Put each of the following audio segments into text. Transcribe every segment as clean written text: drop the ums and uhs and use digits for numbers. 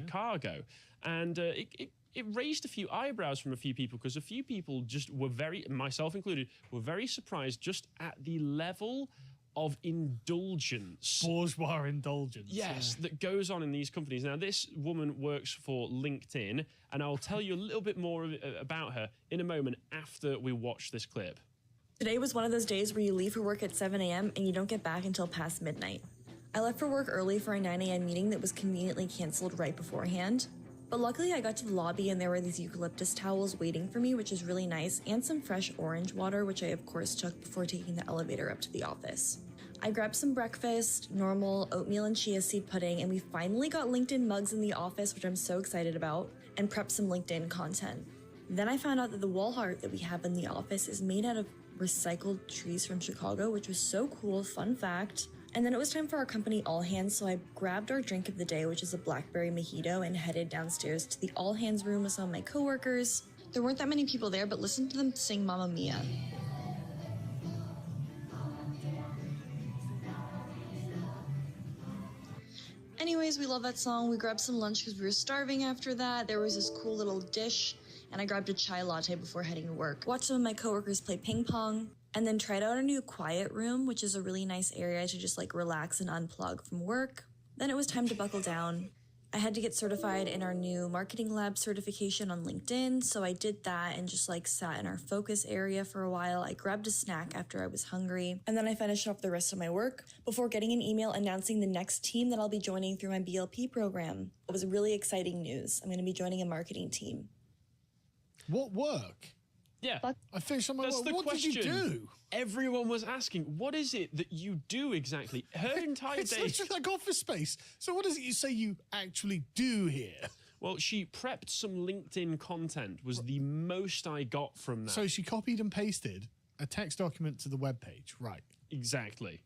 Chicago. And it raised a few eyebrows from a few people, because a few people just were myself included, were very surprised just at the level of indulgence. Bourgeois indulgence. Yes, that goes on in these companies. Now, this woman works for LinkedIn, and I'll tell you a little bit more about her in a moment after we watch this clip. Today was one of those days where you leave for work at 7 a.m. and you don't get back until past midnight. I left for work early for a 9 a.m. meeting that was conveniently canceled right beforehand. But luckily I got to the lobby and there were these eucalyptus towels waiting for me, which is really nice, and some fresh orange water, which I of course took before taking the elevator up to the office. I grabbed some breakfast, normal oatmeal and chia seed pudding, and we finally got LinkedIn mugs in the office, which I'm so excited about, and prepped some LinkedIn content. Then I found out that the wall art that we have in the office is made out of recycled trees from Chicago, which was so cool, fun fact. And then it was time for our company all hands, so I grabbed our drink of the day, which is a blackberry mojito, and headed downstairs to the all hands room with some of my coworkers. There weren't that many people there, but listen to them sing Mamma Mia. Anyways, we love that song. We grabbed some lunch because we were starving after that. There was this cool little dish, and I grabbed a chai latte before heading to work. Watched some of my coworkers play ping pong, and then tried out our new quiet room, which is a really nice area to just like relax and unplug from work. Then it was time to buckle down. I had to get certified in our new marketing lab certification on LinkedIn, so I did that and just like sat in our focus area for a while. I grabbed a snack after I was hungry, and then I finished off the rest of my work before getting an email announcing the next team that I'll be joining through my BLP program. It was really exciting news. I'm going to be joining a marketing team. What work? Yeah. I finished on my That's work. the What question did you do? Everyone was asking, what is it that you do exactly? Her entire It's day... literally like Office Space. So what is it you say you actually do here? Well, she prepped some LinkedIn content, was the most I got from that. So she copied and pasted a text document to the webpage, right? Exactly.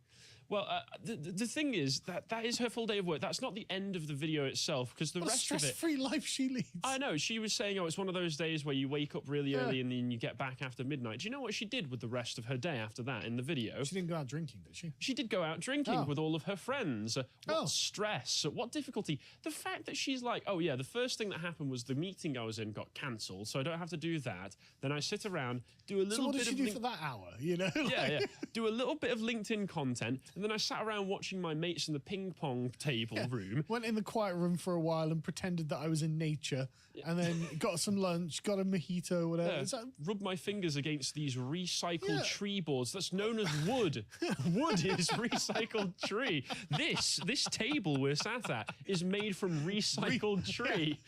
Well, the thing is that is her full day of work. That's not the end of the video itself, because the What rest a of it... stress-free life she leads. I know. She was saying, oh, it's one of those days where you wake up really early and then you get back after midnight. Do you know what she did with the rest of her day after that in the video? She didn't go out drinking, did she? She did go out drinking with all of her friends. What stress, what difficulty. The fact that she's like, oh yeah, the first thing that happened was the meeting I was in got cancelled, so I don't have to do that. Then I sit around, do a little bit of... So what did she do for that hour, you know? Yeah. Do a little bit of LinkedIn content, and then I sat around watching my mates in the ping pong table room. Went in the quiet room for a while and pretended that I was in nature, and then got some lunch, got a mojito, whatever. Yeah. Rubbed my fingers against these recycled tree boards. That's known as wood. Wood is recycled tree. This table we're sat at is made from recycled tree.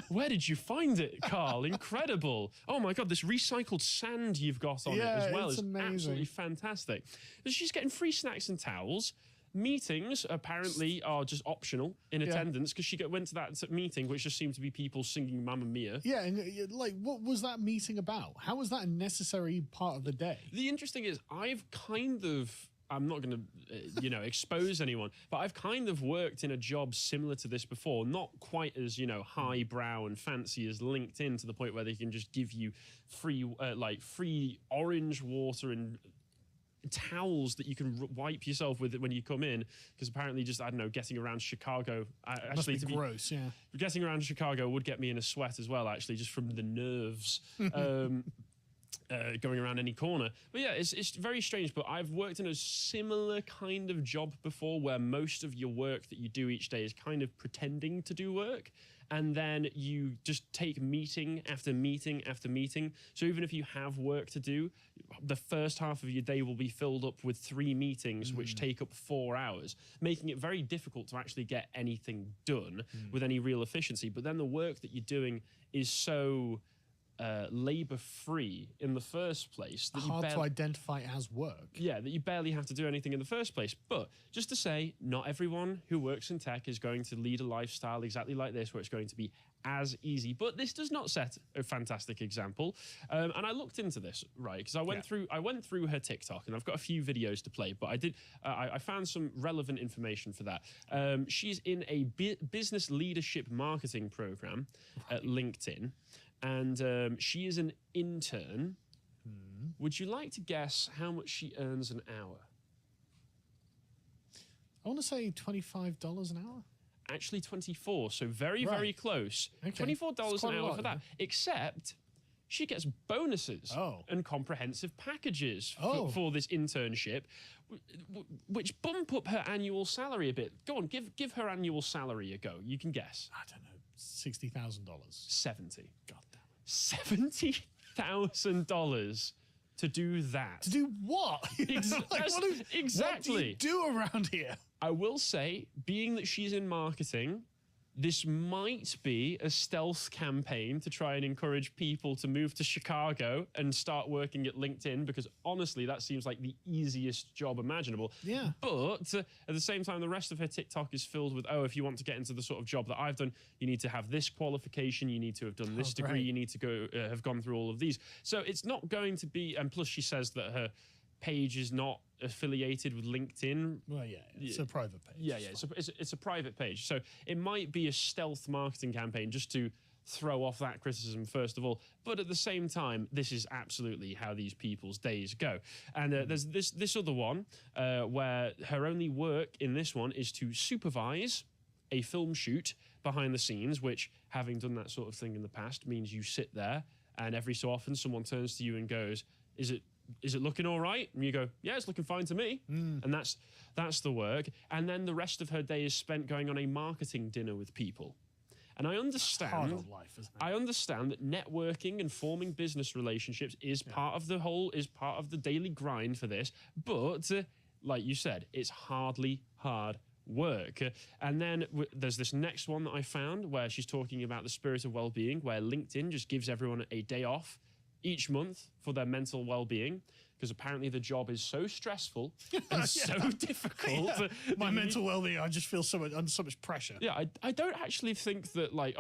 Where did you find it, Carl? Incredible. Oh my God, this recycled sand you've got on it as well is absolutely fantastic. She's getting free snacks and towels. Meetings apparently are just optional in attendance, because she went to that meeting, which just seemed to be people singing Mamma Mia. Yeah, and like, what was that meeting about? How was that a necessary part of the day? The interesting is, I've kind of... I'm not going to, expose anyone, but I've kind of worked in a job similar to this before, not quite as, highbrow and fancy as LinkedIn, to the point where they can just give you free orange water and towels that you can wipe yourself with when you come in, because apparently just, I don't know, getting around Chicago... Must be gross, yeah. Getting around Chicago would get me in a sweat as well, actually, just from the nerves. Going around any corner. But yeah, it's very strange, but I've worked in a similar kind of job before, where most of your work that you do each day is kind of pretending to do work, and then you just take meeting after meeting after meeting. So even if you have work to do, the first half of your day will be filled up with 3 meetings, which take up 4 hours, making it very difficult to actually get anything done with any real efficiency. But then the work that you're doing is so... labour-free in the first place. That hard to identify as work. Yeah, that you barely have to do anything in the first place. But just to say, not everyone who works in tech is going to lead a lifestyle exactly like this, where it's going to be as easy. But this does not set a fantastic example. And I looked into this, right, because I went through her TikTok, and I've got a few videos to play, but I found some relevant information for that. She's in a business leadership marketing program at LinkedIn. And she is an intern. Would you like to guess how much she earns an hour? I want to say $25 an hour. actually 24, so very, Right. very close. Okay. $24 That's quite an a hour lot, for that. Except she gets bonuses and comprehensive packages for this internship, which bump up her annual salary a bit. Go on, give her annual salary a go. You can guess. I don't know, $60,000. 70. God damn it. $70,000 to do that. To do what? Exactly. What do you do around here? I will say, being that she's in marketing, this might be a stealth campaign to try and encourage people to move to Chicago and start working at LinkedIn, because honestly, that seems like the easiest job imaginable. Yeah. But at the same time, the rest of her TikTok is filled with, oh, if you want to get into the sort of job that I've done, you need to have this qualification, you need to have done this degree, you need to go have gone through all of these. So it's not going to be, and plus she says that her page is not affiliated with LinkedIn. Well, yeah, it's a private page. Yeah, it's a private page. So it might be a stealth marketing campaign just to throw off that criticism first of all. But at the same time, this is absolutely how these people's days go. And there's this other one where her only work in this one is to supervise a film shoot behind the scenes, which, having done that sort of thing in the past, means you sit there and every so often someone turns to you and goes, is it looking all right? And you go, yeah, it's looking fine to me. And that's the work. And then the rest of her day is spent going on a marketing dinner with people. And I understand, hard on life, isn't it? I understand that networking and forming business relationships is part of the daily grind for this. But like you said, it's hardly hard work. And then there's this next one that I found where she's talking about the spirit of well-being, where LinkedIn just gives everyone a day off each month for their mental well-being, because apparently the job is so stressful and so difficult. My mental well-being, I just feel under so much pressure. Yeah, I don't actually think that, like,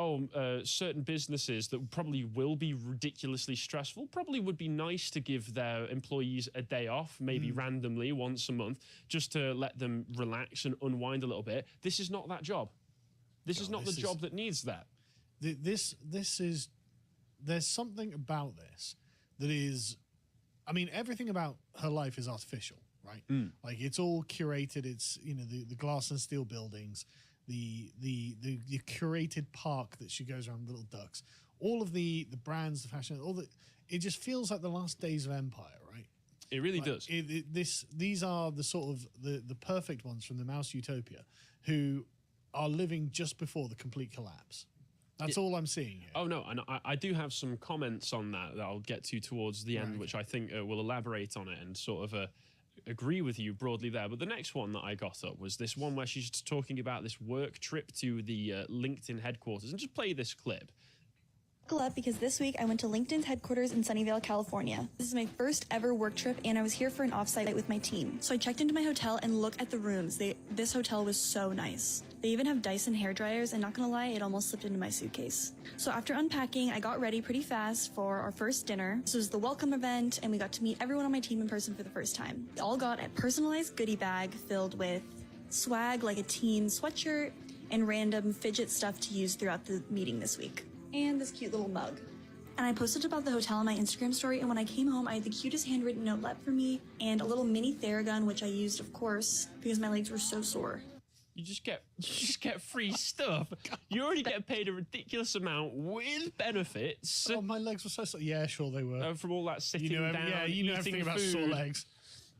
certain businesses that probably will be ridiculously stressful probably would be nice to give their employees a day off, maybe randomly once a month, just to let them relax and unwind a little bit. This is not that job. This is not the job that needs that. This is... There's something about this that is, I mean, everything about her life is artificial, right? Like, it's all curated. It's, you know, the glass and steel buildings, the curated park that she goes around, little ducks, all of the brands, the fashion, it just feels like the last days of empire, right? It really does. These are the sort of the perfect ones from the Mouse Utopia, who are living just before the complete collapse. That's all I'm seeing here. Oh, no, and I do have some comments on that I'll get to towards the end, which I think will elaborate on it and sort of agree with you broadly there. But the next one that I got up was this one where she's talking about this work trip to the LinkedIn headquarters. And just play this clip. Buckle up, because this week I went to LinkedIn's headquarters in Sunnyvale, California. This is my first ever work trip, and I was here for an offsite with my team. So I checked into my hotel and looked at the rooms. This hotel was so nice. They even have Dyson hair dryers, and not gonna lie, it almost slipped into my suitcase. So after unpacking, I got ready pretty fast for our first dinner. This was the welcome event, and we got to meet everyone on my team in person for the first time. We all got a personalized goodie bag filled with swag like a team sweatshirt and random fidget stuff to use throughout the meeting this week. And this cute little mug. And I posted about the hotel on my Instagram story, and when I came home, I had the cutest handwritten note left for me and a little mini Theragun, which I used, of course, because my legs were so sore. You just get free stuff. You already get paid a ridiculous amount with benefits. Oh, my legs were so sore. Yeah, sure they were. From all that sitting down, you know everything about sore legs.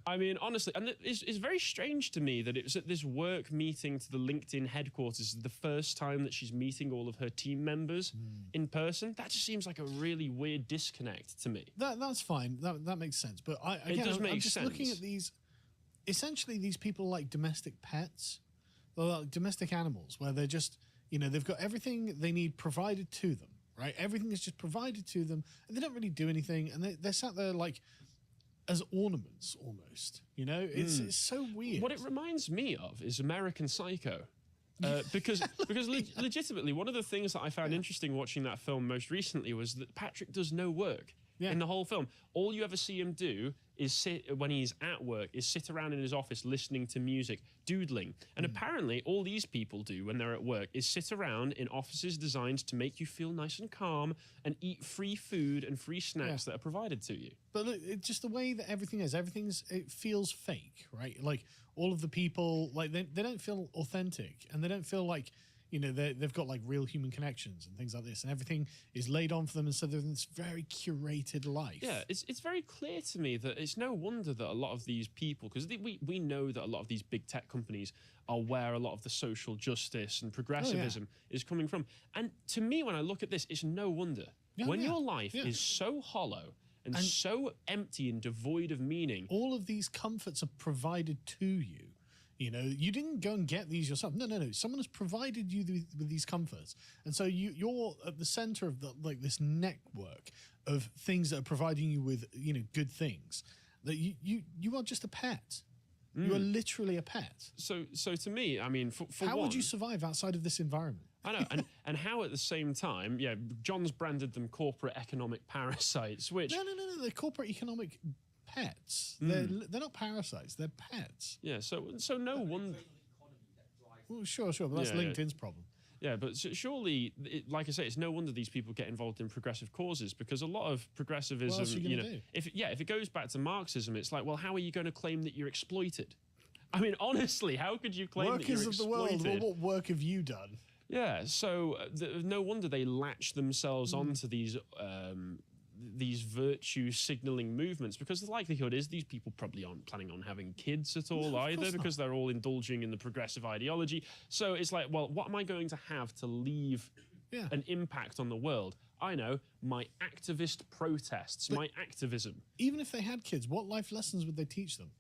I mean, honestly, and it's very strange to me that it was at this work meeting to the LinkedIn headquarters, the first time that she's meeting all of her team members in person. That just seems like a really weird disconnect to me. That's fine. That makes sense. But I'm just looking at these. Essentially, these people are like domestic pets. They're like domestic animals, where they're just, you know, they've got everything they need provided to them, right? Everything is just provided to them, and they don't really do anything, and they're sat there like as ornaments almost, you know. It's so weird. What it reminds me of is American Psycho, because legitimately one of the things that I found interesting watching that film most recently was that Patrick does no work in the whole film. All you ever see him do is sit when he's at work, is sit around in his office listening to music, doodling. And apparently all these people do when they're at work is sit around in offices designed to make you feel nice and calm and eat free food and free snacks that are provided to you. But look, it's just the way that everything is. It feels fake, right? Like all of the people, like they don't feel authentic, and they don't feel like, they've got like real human connections and things like this, and everything is laid on for them instead of this very curated life. Yeah, it's very clear to me that it's no wonder that a lot of these people, because we know that a lot of these big tech companies are where a lot of the social justice and progressivism is coming from. And to me, when I look at this, it's no wonder. When your life is so hollow and so empty and devoid of meaning. All of these comforts are provided to you. You didn't go and get these yourself. No. Someone has provided you with these comforts. And so you're at the center of this network of things that are providing you with, good things. That you are just a pet. You are literally a pet. So to me, I mean, for how would you survive outside of this environment? I know, and how at the same time, John's branded them corporate economic parasites, which... No, they're corporate economic pets. They're not parasites, they're pets. Yeah, so no wonder... Well, sure, but that's LinkedIn's problem. Yeah, but surely, like I say, it's no wonder these people get involved in progressive causes, because a lot of progressivism, what else are you gonna do? if it goes back to Marxism, it's like, well, how are you going to claim that you're exploited? I mean, honestly, how could you claim that you're exploited? Workers of the world, what work have you done? Yeah, so no wonder they latch themselves onto these virtue signaling movements, because the likelihood is these people probably aren't planning on having kids at all either, because they're all indulging in the progressive ideology. So it's like, well, what am I going to have to leave an impact on the world? I know, my activist protests, my activism. Even if they had kids, what life lessons would they teach them?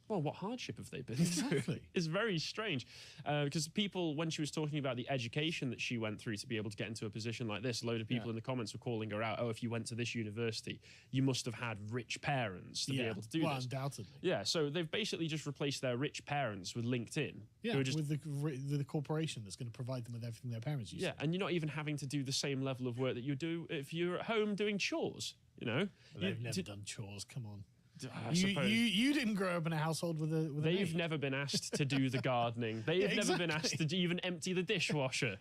Well, what hardship have they been through? It's very strange. Because people, when she was talking about the education that she went through to be able to get into a position like this, a load of people in the comments were calling her out. Oh, if you went to this university, you must have had rich parents to be able to do this. Undoubtedly. Yeah, so they've basically just replaced their rich parents with LinkedIn. Yeah, with the corporation that's going to provide them with everything their parents use. Yeah, and you're not even having to do the same level of work that you do if you're at home doing chores, Well, they've never done chores, come on. You didn't grow up in a household with a They've never been asked to do the gardening. They've never been asked to even empty the dishwasher.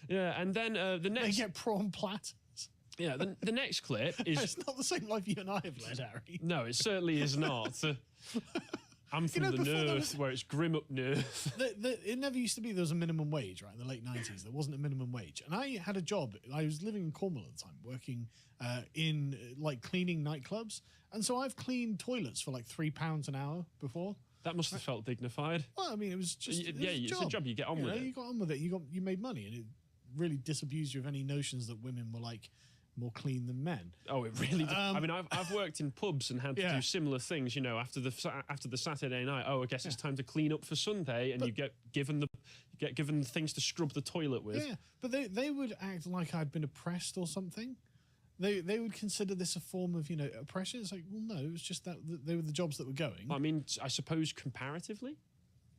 Yeah, and then the next... They get prawn platters. Yeah, the next clip is... It's not the same life you and I have led, Harry. No, it certainly is not. I'm from the north, where it's grim up north. It never used to be there was a minimum wage, right? In the late 90s, there wasn't a minimum wage. And I had a job. I was living in Cornwall at the time, working in cleaning nightclubs. And so I've cleaned toilets for like £3 an hour before. That must have felt dignified. Well, I mean, it was just it's a job. You get on with it. You got on with it. You made money, and it really disabused you of any notions that women were like more clean than men. Oh, it really did. I mean, I've worked in pubs and had to do similar things. After the Saturday night. Oh, I guess it's time to clean up for Sunday, and you get given things to scrub the toilet with. Yeah, but they would act like I'd been oppressed or something. They would consider this a form of oppression. It's like, well, no, it was just that they were the jobs that were going. I mean, I suppose comparatively.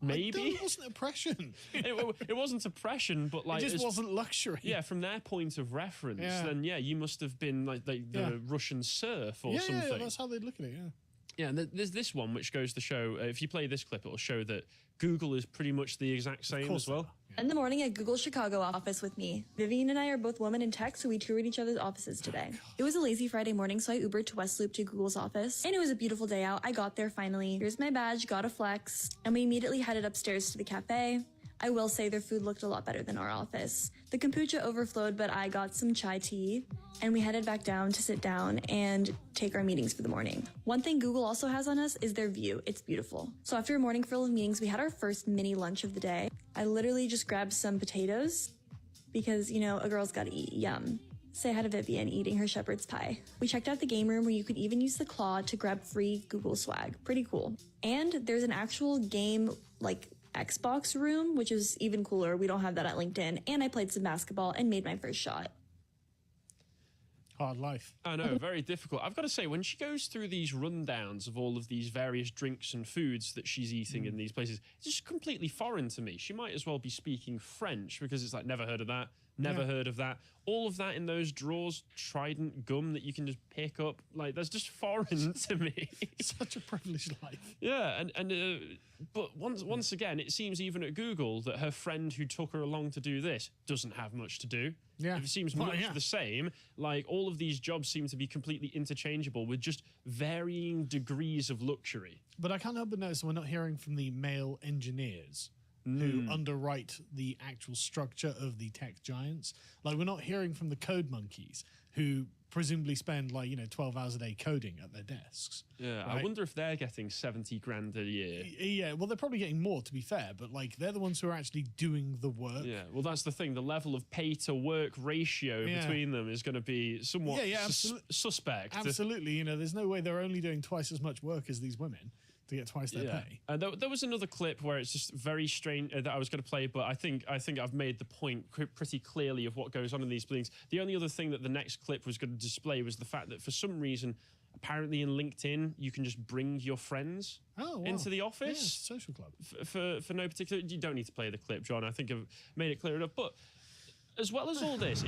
Maybe it wasn't oppression. It wasn't oppression, but like it just wasn't luxury. Yeah, from their point of reference, then you must have been like the Russian serf or something. Yeah, that's how they'd look at it. Yeah, and there's this one which goes to show. If you play this clip, it'll show that Google is pretty much the exact same as well. In the morning at Google's Chicago office with me. Vivian and I are both women in tech, so we toured each other's offices today. It was a lazy Friday morning, so I Ubered to West Loop to Google's office. And it was a beautiful day out. I got there finally. Here's my badge, got a flex. And we immediately headed upstairs to the cafe. I will say their food looked a lot better than our office. The kombucha overflowed, but I got some chai tea. And we headed back down to sit down and take our meetings for the morning. One thing Google also has on us is their view. It's beautiful. So after a morning full of meetings, we had our first mini lunch of the day. I literally just grabbed some potatoes because, a girl's gotta eat. Yum. Say hi to Vivian eating her shepherd's pie. We checked out the game room where you could even use the claw to grab free Google swag. Pretty cool. And there's an actual game, Xbox room, which is even cooler. We don't have that at LinkedIn. And I played some basketball and made my first shot. Hard life. I know, very difficult. I've got to say, when she goes through these rundowns of all of these various drinks and foods that she's eating in these places, it's just completely foreign to me. She might as well be speaking French, because it's like, never heard of that, never heard of that. All of that in those drawers, Trident gum that you can just pick up, that's just foreign to me. Such a privileged life. Yeah, but once again, it seems even at Google that her friend who took her along to do this doesn't have much to do. Yeah. It seems much the same. All of these jobs seem to be completely interchangeable with just varying degrees of luxury. But I can't help but notice we're not hearing from the male engineers. who underwrite the actual structure of the tech giants. Like, we're not hearing from the code monkeys who presumably spend 12 hours a day coding at their desks. Yeah, right? I wonder if they're getting 70 grand a year. Yeah, well, they're probably getting more, to be fair, but they're the ones who are actually doing the work. Yeah, well, that's the thing. The level of pay to work ratio between them is going to be somewhat suspect. Absolutely. There's no way they're only doing twice as much work as these women to get twice their pay. And there was another clip where it's just very strange that I was going to play, but I think I've made the point pretty clearly of what goes on in these buildings. The only other thing that the next clip was going to display was the fact that for some reason, apparently in LinkedIn, you can just bring your friends into the office. Yeah, social club. For no particular... You don't need to play the clip, John. I think I've made it clear enough. But as well as all this,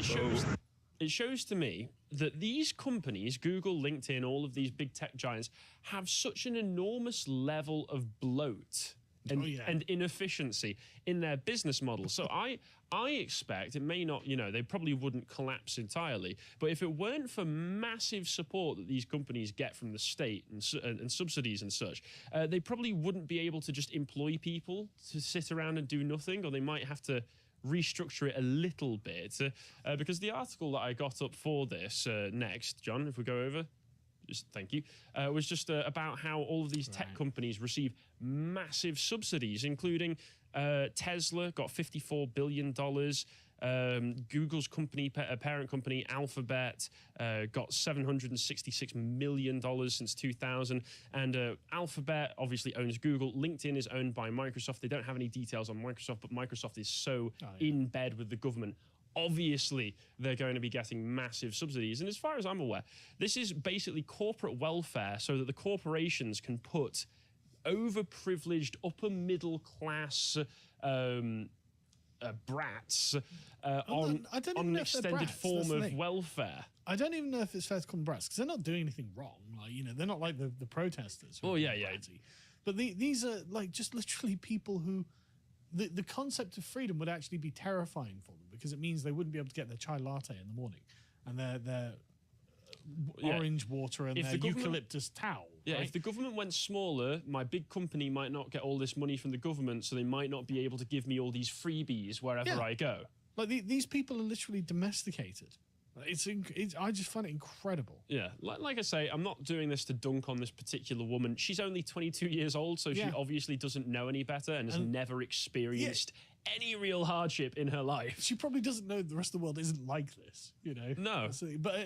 it shows to me that these companies, Google, LinkedIn, all of these big tech giants, have such an enormous level of bloat and inefficiency in their business model. So I expect it may not, they probably wouldn't collapse entirely, but if it weren't for massive support that these companies get from the state and subsidies and such, they probably wouldn't be able to just employ people to sit around and do nothing, or they might have to restructure it a little bit, because the article that I got up for this next, John, if we go over, just thank you, was just about how all of these tech companies receive massive subsidies, including Tesla got $54 billion. Google's parent company, Alphabet, got $766 million since 2000. And Alphabet obviously owns Google. LinkedIn is owned by Microsoft. They don't have any details on Microsoft, but Microsoft is so in bed with the government. Obviously, they're going to be getting massive subsidies. And as far as I'm aware, this is basically corporate welfare so that the corporations can put overprivileged, upper middle class brats on an extended form of welfare. I don't even know if it's fair to call them brats because they're not doing anything wrong. They're not like the protesters. Oh, yeah. But these are just literally people who the concept of freedom would actually be terrifying for them because it means they wouldn't be able to get their chai latte in the morning and their orange water and their eucalyptus towel. Yeah, right? If the government went smaller, my big company might not get all this money from the government, so they might not be able to give me all these freebies wherever I go. These people are literally domesticated. I just find it incredible. Yeah, like I say, I'm not doing this to dunk on this particular woman. She's only 22 years old, so she obviously doesn't know any better and has never experienced any real hardship in her life. She probably doesn't know the rest of the world isn't like this, No.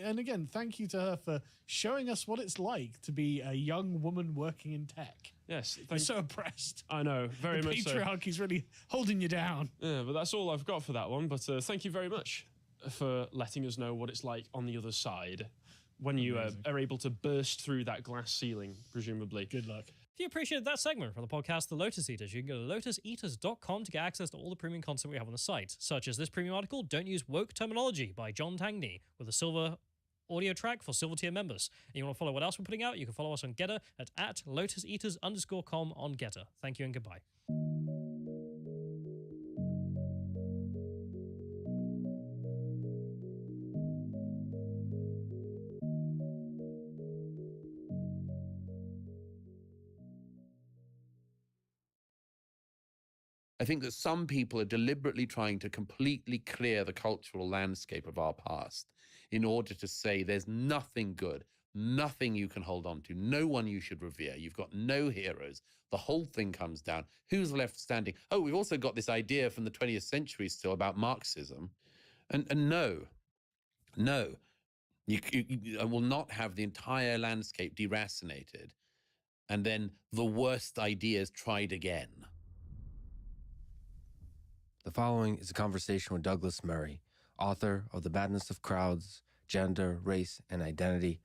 And again, thank you to her for showing us what it's like to be a young woman working in tech. Yes. I'm so oppressed. I know, very much so. Patriarchy's really holding you down. Yeah, but that's all I've got for that one. But thank you very much for letting us know what it's like on the other side when you are able to burst through that glass ceiling, presumably. Good luck. If you appreciated that segment from the podcast The Lotus Eaters, you can go to lotuseaters.com to get access to all the premium content we have on the site, such as this premium article, Don't Use Woke Terminology by John Tangney, with a silver audio track for silver tier members. And you want to follow what else we're putting out, you can follow us on Getter at lotuseaters_com on Getter. Thank you and goodbye. I think that some people are deliberately trying to completely clear the cultural landscape of our past in order to say there's nothing good, nothing you can hold on to, no one you should revere. You've got no heroes. The whole thing comes down. Who's left standing? Oh, we've also got this idea from the 20th century still about Marxism. And no, you will not have the entire landscape deracinated and then the worst ideas tried again. The following is a conversation with Douglas Murray, author of The Madness of Crowds, Gender, Race, and Identity,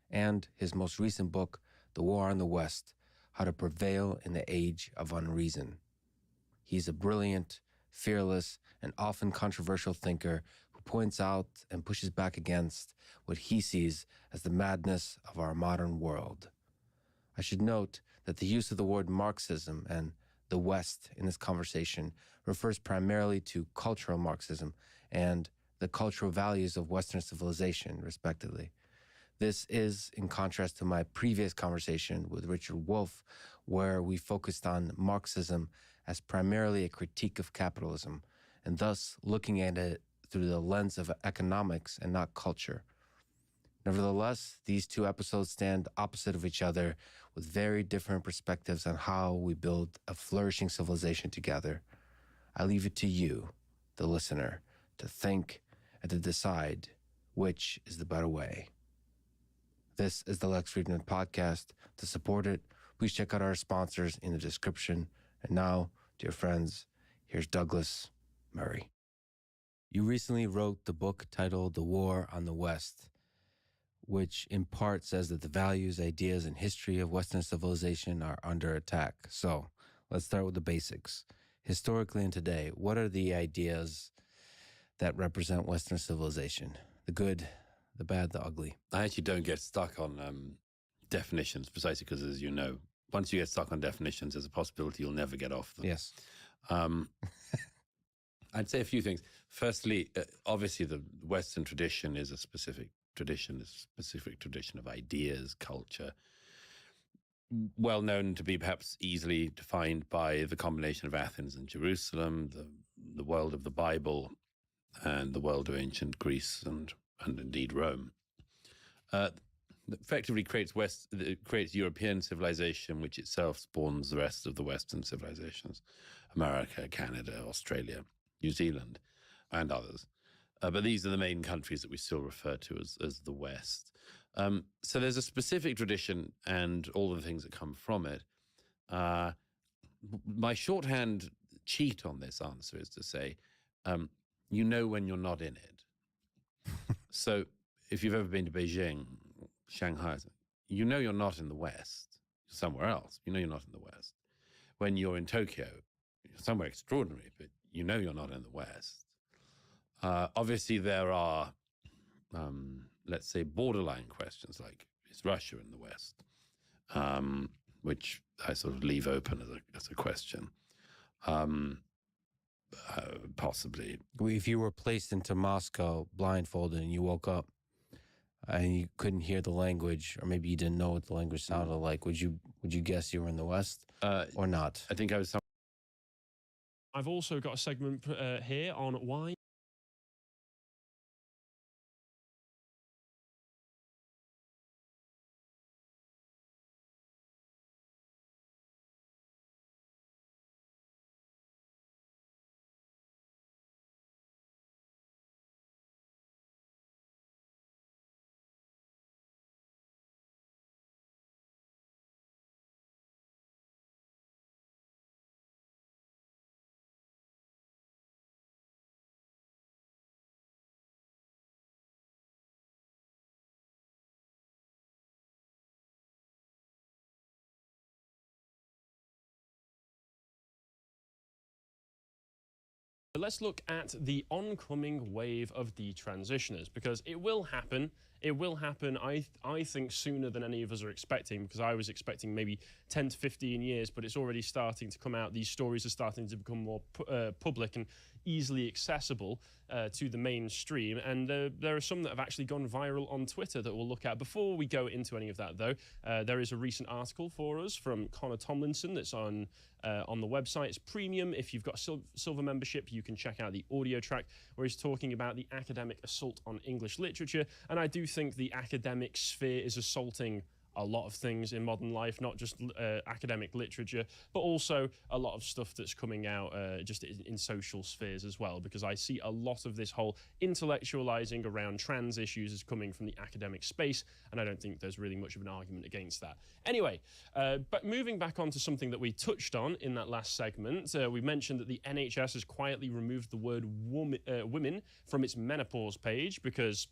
and his most recent book, The War on the West, How to Prevail in the Age of Unreason. He's a brilliant, fearless, and often controversial thinker who points out and pushes back against what he sees as the madness of our modern world. I should note that the use of the word Marxism and the West in this conversation refers primarily to cultural Marxism and the cultural values of Western civilization, respectively. This is in contrast to my previous conversation with Richard Wolff, where we focused on Marxism as primarily a critique of capitalism, and thus looking at it through the lens of economics and not culture. Nevertheless, these two episodes stand opposite of each other with very different perspectives on how we build a flourishing civilization together. I leave it to you, the listener, to think and to decide which is the better way. This is the Lex Friedman Podcast. To support it, please check out our sponsors in the description. And now, dear friends, here's Douglas Murray. You recently wrote the book titled The War on the West, which in part says that the values, ideas, and history of Western civilization are under attack. So let's start with the basics. Historically and today, what are the ideas that represent Western civilization? The good, the bad, the ugly. I actually don't get stuck on definitions, precisely because, as you know, once you get stuck on definitions, there's a possibility you'll never get off them. Yes. I'd say a few things. Firstly, obviously, the Western tradition is a specific tradition of ideas, culture, well known to be perhaps easily defined by the combination of Athens and Jerusalem, the world of the Bible, and the world of ancient Greece and indeed Rome. Effectively creates European civilization, which itself spawns the rest of the Western civilizations: America, Canada, Australia, New Zealand, and others. But these are the main countries that we still refer to as the West. So there's a specific tradition and all the things that come from it. My shorthand cheat on this answer is to say, you know when you're not in it. So if you've ever been to Beijing, Shanghai, you know you're not in the West. You're somewhere else. You know you're not in the West. When you're in Tokyo, you're somewhere extraordinary, but you know you're not in the West. Obviously, there are, let's say, borderline questions like, is Russia in the West? Which I sort of leave open as a question. Possibly. If you were placed into Moscow blindfolded and you woke up and you couldn't hear the language, or maybe you didn't know what the language sounded like, would you guess you were in the West or not? I think I was. I've also got a segment here on why let's look at the oncoming wave of detransitioners, because it will happen. It will happen, I think, sooner than any of us are expecting, because I was expecting maybe 10 to 15 years, but it's already starting to come out. These stories are starting to become more public and easily accessible to the mainstream. And there are some that have actually gone viral on Twitter that we'll look at. Before we go into any of that, though, there is a recent article for us from Connor Tomlinson that's on the website. It's premium. If you've got a silver membership, you can check out the audio track where he's talking about the academic assault on English literature. And I do think the academic sphere is assaulting a lot of things in modern life, not just academic literature, but also a lot of stuff that's coming out just in social spheres as well, because I see a lot of this whole intellectualizing around trans issues is coming from the academic space, and I don't think there's really much of an argument against that. Anyway, but moving back onto something that we touched on in that last segment, we mentioned that the NHS has quietly removed the word women from its menopause page, because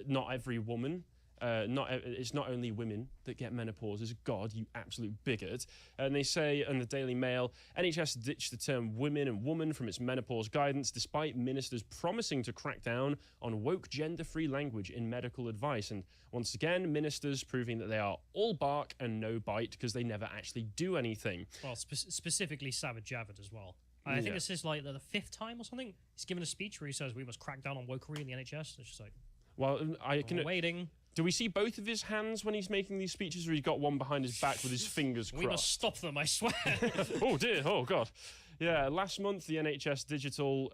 not every woman it's not only women that get menopause. It's God, you absolute bigot. And they say in the Daily Mail, NHS ditched the term women and woman from its menopause guidance, despite ministers promising to crack down on woke gender-free language in medical advice. And once again, ministers proving that they are all bark and no bite, because they never actually do anything. Well, specifically Sajid Javid as well. I think this is like the fifth time or something. He's given a speech where he says we must crack down on wokery in the NHS. It's just like, well, I can waiting. Do we see both of his hands when he's making these speeches, or he's got one behind his back with his fingers crossed? We must stop them, I swear. Oh dear, oh God. Yeah, last month the NHS Digital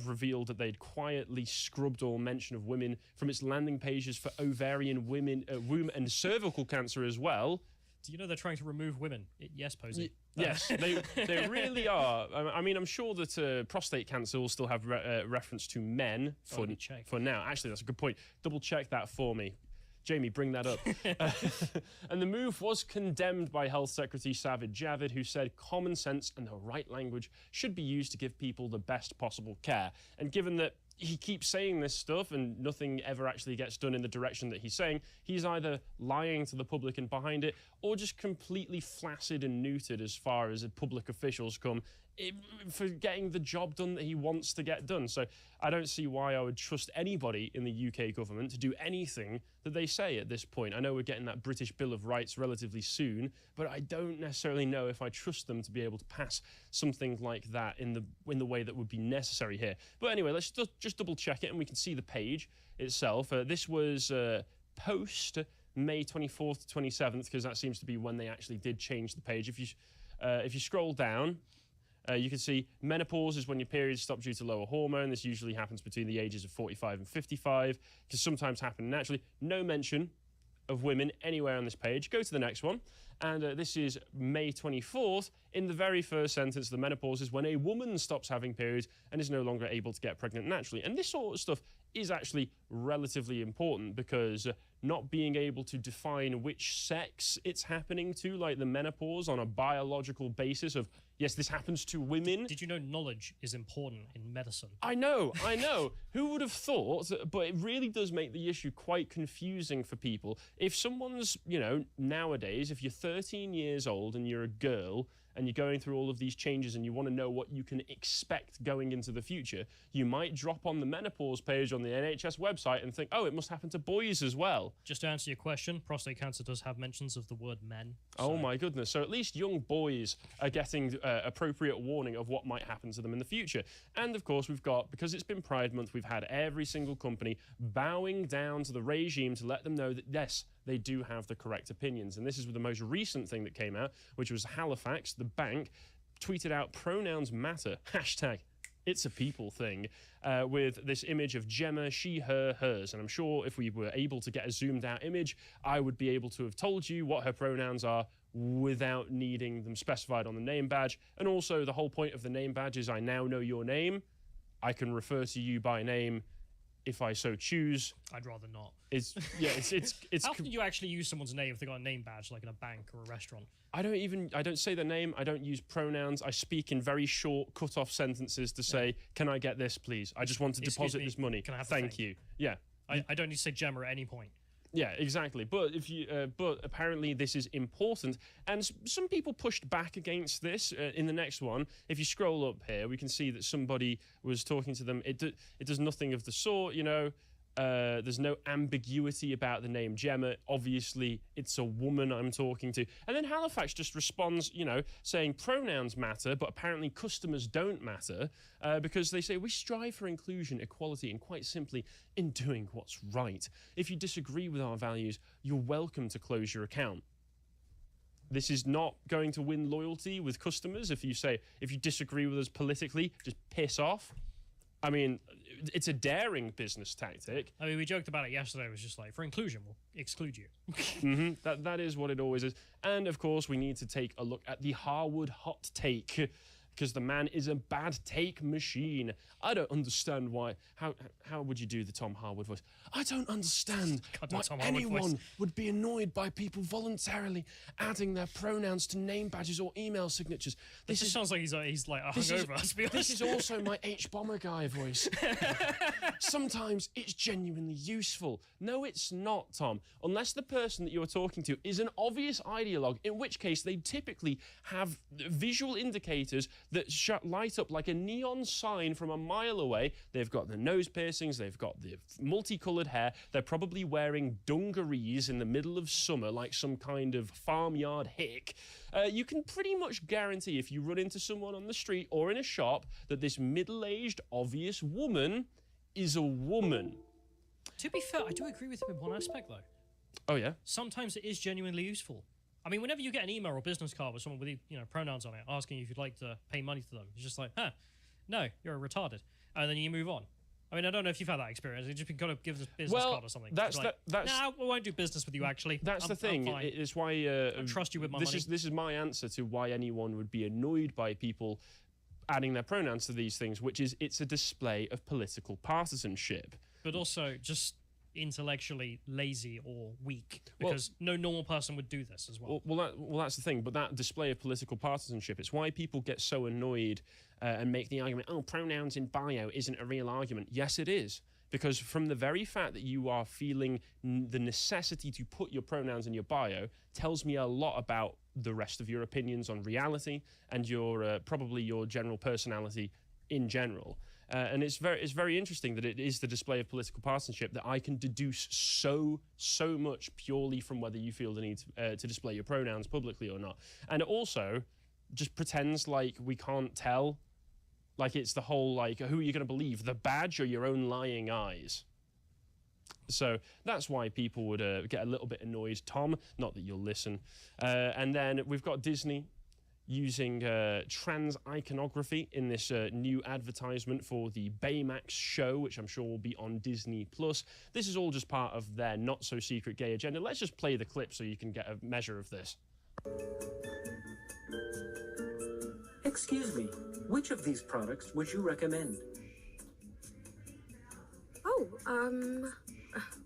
revealed that they'd quietly scrubbed all mention of women from its landing pages for ovarian, womb and cervical cancer as well. Do you know they're trying to remove women? Yes, Posey. Yes, they really are. I mean, I'm sure that prostate cancer will still have reference to men for now. Actually, that's a good point. Double check that for me. Jamie, bring that up. And the move was condemned by Health Secretary Sajid Javid, who said common sense and the right language should be used to give people the best possible care. And given that he keeps saying this stuff and nothing ever actually gets done in the direction that he's saying, he's either lying to the public and behind it, or just completely flaccid and neutered as far as public officials come, for getting the job done that he wants to get done. So I don't see why I would trust anybody in the UK government to do anything that they say at this point. I know we're getting that British Bill of Rights relatively soon, but I don't necessarily know if I trust them to be able to pass something like that in the way that would be necessary here. But anyway, let's just double check it and we can see the page itself. This was post May 24th to 27th, because that seems to be when they actually did change the page. If you scroll down, you can see menopause is when your periods stop due to lower hormone. This usually happens between the ages of 45 and 55. Can sometimes happen naturally. No mention of women anywhere on this page. Go to the next one. And this is May 24th. In the very first sentence, the menopause is when a woman stops having periods and is no longer able to get pregnant naturally. And this sort of stuff is actually relatively important, because not being able to define which sex it's happening to, like the menopause on a biological basis of, yes, this happens to women. Did you know knowledge is important in medicine? I know. Who would have thought? But it really does make the issue quite confusing for people. If someone's, nowadays, if you're 13 years old and you're a girl and you're going through all of these changes and you want to know what you can expect going into the future, you might drop on the menopause page on the NHS website and think, oh, it must happen to boys as well. Just to answer your question, prostate cancer does have mentions of the word men. So. Oh my goodness. So at least young boys are getting appropriate warning of what might happen to them in the future. And of course, we've got, because it's been Pride Month, we've had every single company bowing down to the regime to let them know that, yes, they do have the correct opinions. And this is the most recent thing that came out, which was Halifax, the bank, tweeted out pronouns matter, hashtag it's a people thing, with this image of Gemma, she, her, hers. And I'm sure if we were able to get a zoomed out image, I would be able to have told you what her pronouns are without needing them specified on the name badge. And also the whole point of the name badge is I now know your name. I can refer to you by name if I so choose. I'd rather not. It's How often do you actually use someone's name if they got a name badge, like in a bank or a restaurant? I don't say their name. I don't use pronouns. I speak in very short, cut-off sentences to say, can I get this, please? I just want to deposit this money. Can I have Thank you. Yeah. I don't need to say Gemma at any point. Yeah, exactly. But but apparently this is important, and some people pushed back against this. In the next one, if you scroll up here, we can see that somebody was talking to them. It does nothing of the sort, There's no ambiguity about the name Gemma. Obviously, it's a woman I'm talking to. And then Halifax just responds, saying pronouns matter, but apparently customers don't matter, because they say we strive for inclusion, equality, and quite simply in doing what's right. If you disagree with our values, you're welcome to close your account. This is not going to win loyalty with customers. If you disagree with us politically, just piss off. I mean, it's a daring business tactic. I mean, we joked about it yesterday. It was just like, for inclusion, we'll exclude you. That is what it always is. And, of course, we need to take a look at the Harwood hot take, because the man is a bad take machine. I don't understand why. How would you do the Tom Harwood voice? I don't understand why anyone would be annoyed by people voluntarily adding their pronouns to name badges or email signatures. This sounds like he's like hungover, to be honest. This is also my H Bomber guy voice. Sometimes it's genuinely useful. No, it's not, Tom. Unless the person that you're talking to is an obvious ideologue, in which case they typically have visual indicators that light up like a neon sign from a mile away. They've got the nose piercings, they've got the multicoloured hair, they're probably wearing dungarees in the middle of summer like some kind of farmyard hick. You can pretty much guarantee if you run into someone on the street or in a shop that this middle-aged, obvious woman is a woman. To be fair, I do agree with him in one aspect, though. Oh yeah. sometimes it is genuinely useful. I mean, whenever you get an email or business card with someone with pronouns on it, asking if you'd like to pay money to them, it's just like, no, you're retarded, and then you move on. I mean, I don't know if you've had that experience. You just got to give this business card or something. That's like, no, I won't do business with you. Actually, that's the thing. It's why I trust you with my money. This is my answer to why anyone would be annoyed by people adding their pronouns to these things, which is it's a display of political partisanship. But also just intellectually lazy or weak, because no normal person would do this as well. Well, that's the thing. But that display of political partisanship, it's why people get so annoyed and make the argument, oh, pronouns in bio isn't a real argument. Yes, it is. Because from the very fact that you are feeling the necessity to put your pronouns in your bio tells me a lot about the rest of your opinions on reality and your probably your general personality in general. And it's very interesting that it is the display of political partisanship that I can deduce so much purely from whether you feel the need to display your pronouns publicly or not. And it also just pretends like we can't tell. Like it's the whole, like, who are you going to believe, the badge or your own lying eyes? So that's why people would get a little bit annoyed. Tom, not that you'll listen. And then we've got Disney using trans iconography in this new advertisement for the Baymax show, which I'm sure will be on Disney+. This is all just part of their not-so-secret gay agenda. Let's just play the clip so you can get a measure of this. Excuse me, which of these products would you recommend? Oh,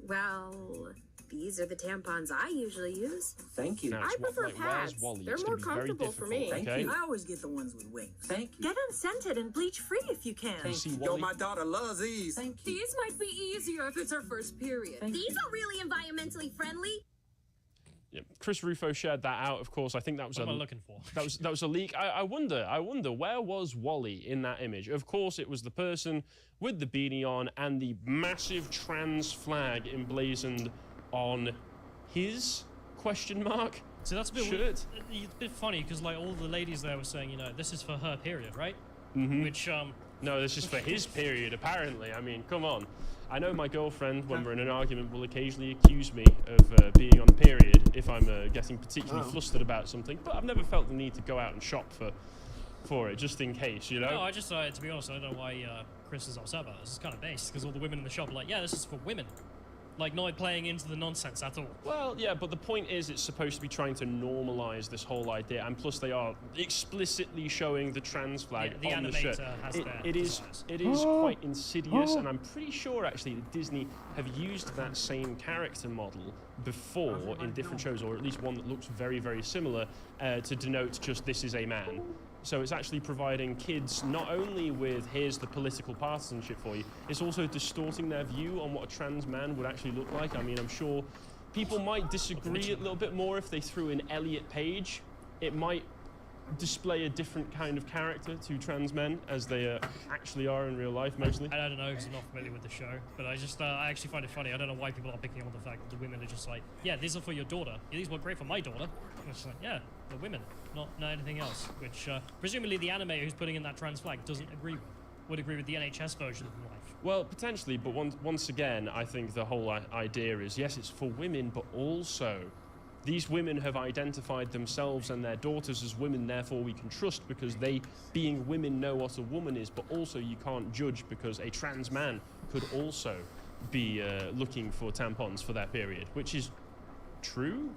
well, these are the tampons I usually use. Thank you. Now, I prefer pads. Wally. They're It's more gonna be very comfortable for me. difficult, Thank okay? you. I always get the ones with wings. Thank you. Get unscented and bleach-free if you can. Thank See, you. Wally? My daughter loves these. Thank you. These might be easier if it's her first period. Thank These you. are really environmentally friendly. Yeah, Chris Rufo shared that out. Of course, I think that was What am I looking for? that was a leak. I wonder where was Wally in that image? Of course, it was the person with the beanie on and the massive trans flag emblazoned on his question mark. So that's a bit shirt. It's a bit funny because like all the ladies there were saying, this is for her period, right? Mm-hmm. Which No, this is for his period. Apparently, I mean, come on. I know my girlfriend, when we're in an argument, will occasionally accuse me of being on period if I'm getting particularly flustered about something. But I've never felt the need to go out and shop for it, just in case, you know? No, I just to be honest, I don't know why Chris is upset about this. It's kind of based because all the women in the shop are like, yeah, this is for women. Like, not playing into the nonsense at all. Well, yeah, but the point is it's supposed to be trying to normalize this whole idea, and plus they are explicitly showing the trans flag on the shirt. Has It is quite insidious, and I'm pretty sure, actually, that Disney have used that same character model before in different shows, or at least one that looks very, very similar, to denote just this is a man. So it's actually providing kids not only with here's the political partisanship for you, it's also distorting their view on what a trans man would actually look like. I mean, I'm sure people might disagree a little bit more if they threw in Elliot Page. It might display a different kind of character to trans men as they actually are in real life mostly. I don't know because I'm not familiar with the show, but I just I actually find it funny. I don't know why people are picking up on the fact that the women are just like, yeah, these are for your daughter. Yeah, these work great for my daughter. And it's like, yeah, the women, not anything else. Which presumably the animator who's putting in that trans flag doesn't agree with. Would agree with the NHS version of life. Well, potentially, but once again, I think the whole idea is yes, it's for women, but also these women have identified themselves and their daughters as women, therefore we can trust because they, being women, know what a woman is, but also you can't judge because a trans man could also be looking for tampons for their period, which is true,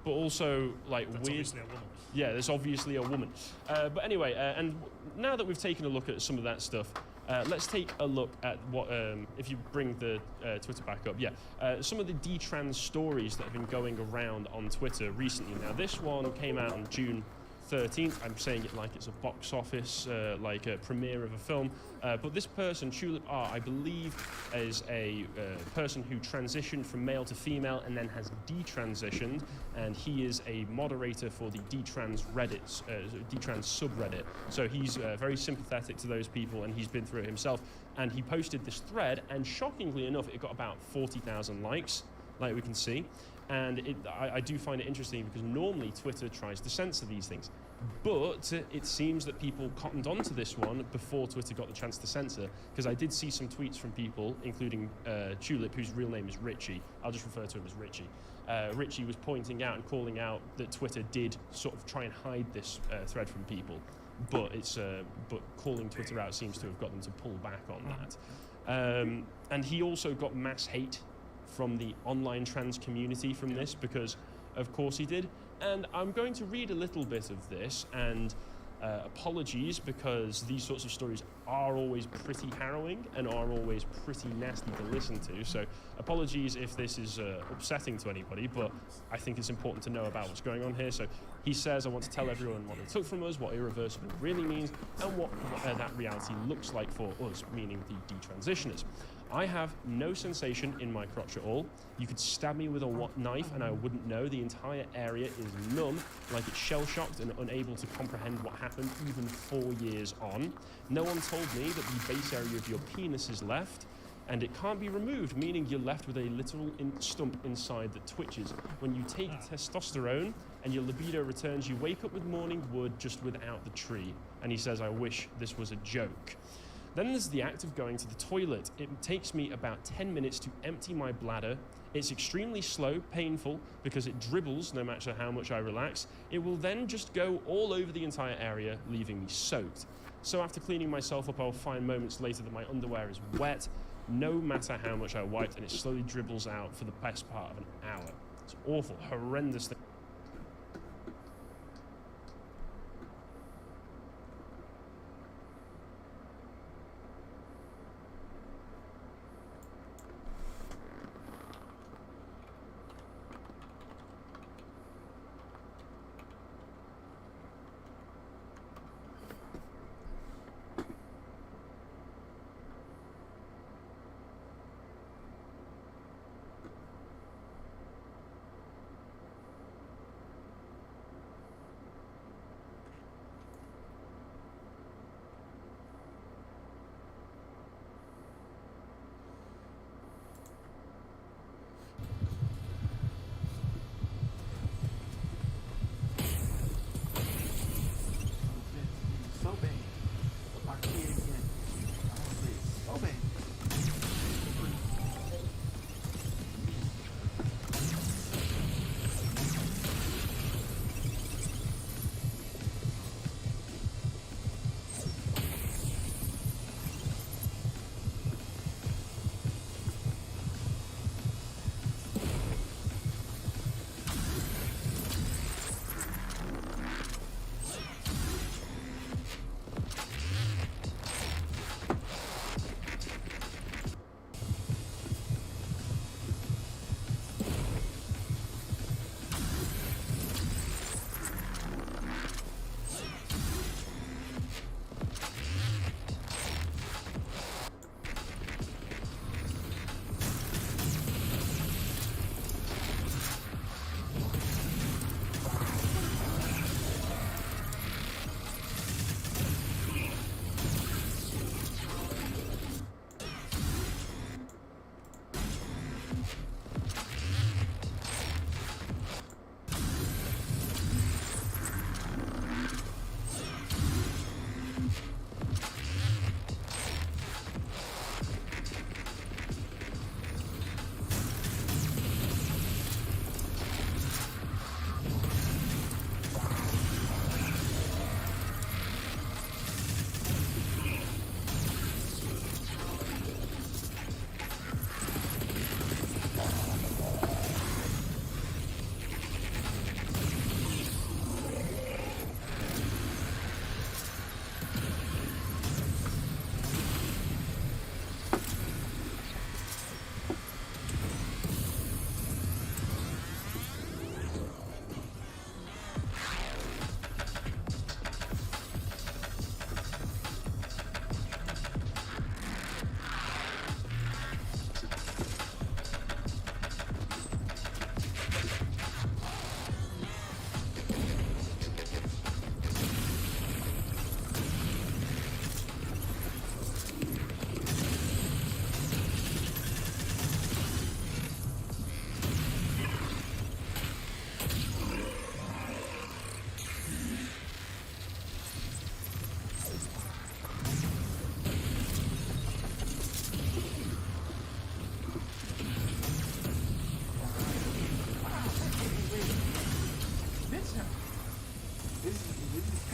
but also like That's weird. obviously a woman. Yeah, there's obviously a woman. But anyway, and now that we've taken a look at some of that stuff, let's take a look at what, if you bring the Twitter back up, some of the D-trans stories that have been going around on Twitter recently. Now, this one came out on June 13th. I'm saying it like it's a box office, like a premiere of a film. But this person, Tulip R, I believe, is a person who transitioned from male to female and then has detransitioned. And he is a moderator for the D-trans Reddit, D-trans subreddit. So he's very sympathetic to those people, and he's been through it himself. And he posted this thread, and shockingly enough, it got about 40,000 likes, like we can see. And I do find it interesting because normally Twitter tries to censor these things. But it seems that people cottoned onto this one before Twitter got the chance to censor, because I did see some tweets from people, including Tulip, whose real name is Richie. I'll just refer to him as Richie. Richie was pointing out and calling out that Twitter did sort of try and hide this thread from people, but calling Twitter out seems to have got them to pull back on that. And he also got mass hate from the online trans community from this, because of course he did. And I'm going to read a little bit of this, and apologies, because these sorts of stories are always pretty harrowing and are always pretty nasty to listen to. So apologies if this is upsetting to anybody, but I think it's important to know about what's going on here. So he says, I want to tell everyone what they took from us, what irreversible really means, and what that reality looks like for us, meaning the detransitioners. I have no sensation in my crotch at all. You could stab me with a knife and I wouldn't know. The entire area is numb, like it's shell-shocked and unable to comprehend what happened even 4 years on. No one told me that the base area of your penis is left, and it can't be removed, meaning you're left with a literal stump inside that twitches. When you take testosterone and your libido returns, you wake up with morning wood just without the tree. And he says, I wish this was a joke. Then there's the act of going to the toilet. It takes me about 10 minutes to empty my bladder. It's extremely slow, painful, because it dribbles no matter how much I relax. It will then just go all over the entire area, leaving me soaked. So after cleaning myself up, I'll find moments later that my underwear is wet, no matter how much I wiped, and it slowly dribbles out for the best part of an hour. It's awful, horrendous thing.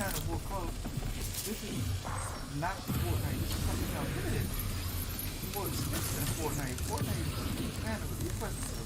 kind of more close. This is not Fortnite. This is something else. Look at this. More expensive than Fortnite. Fortnite is kind of expensive.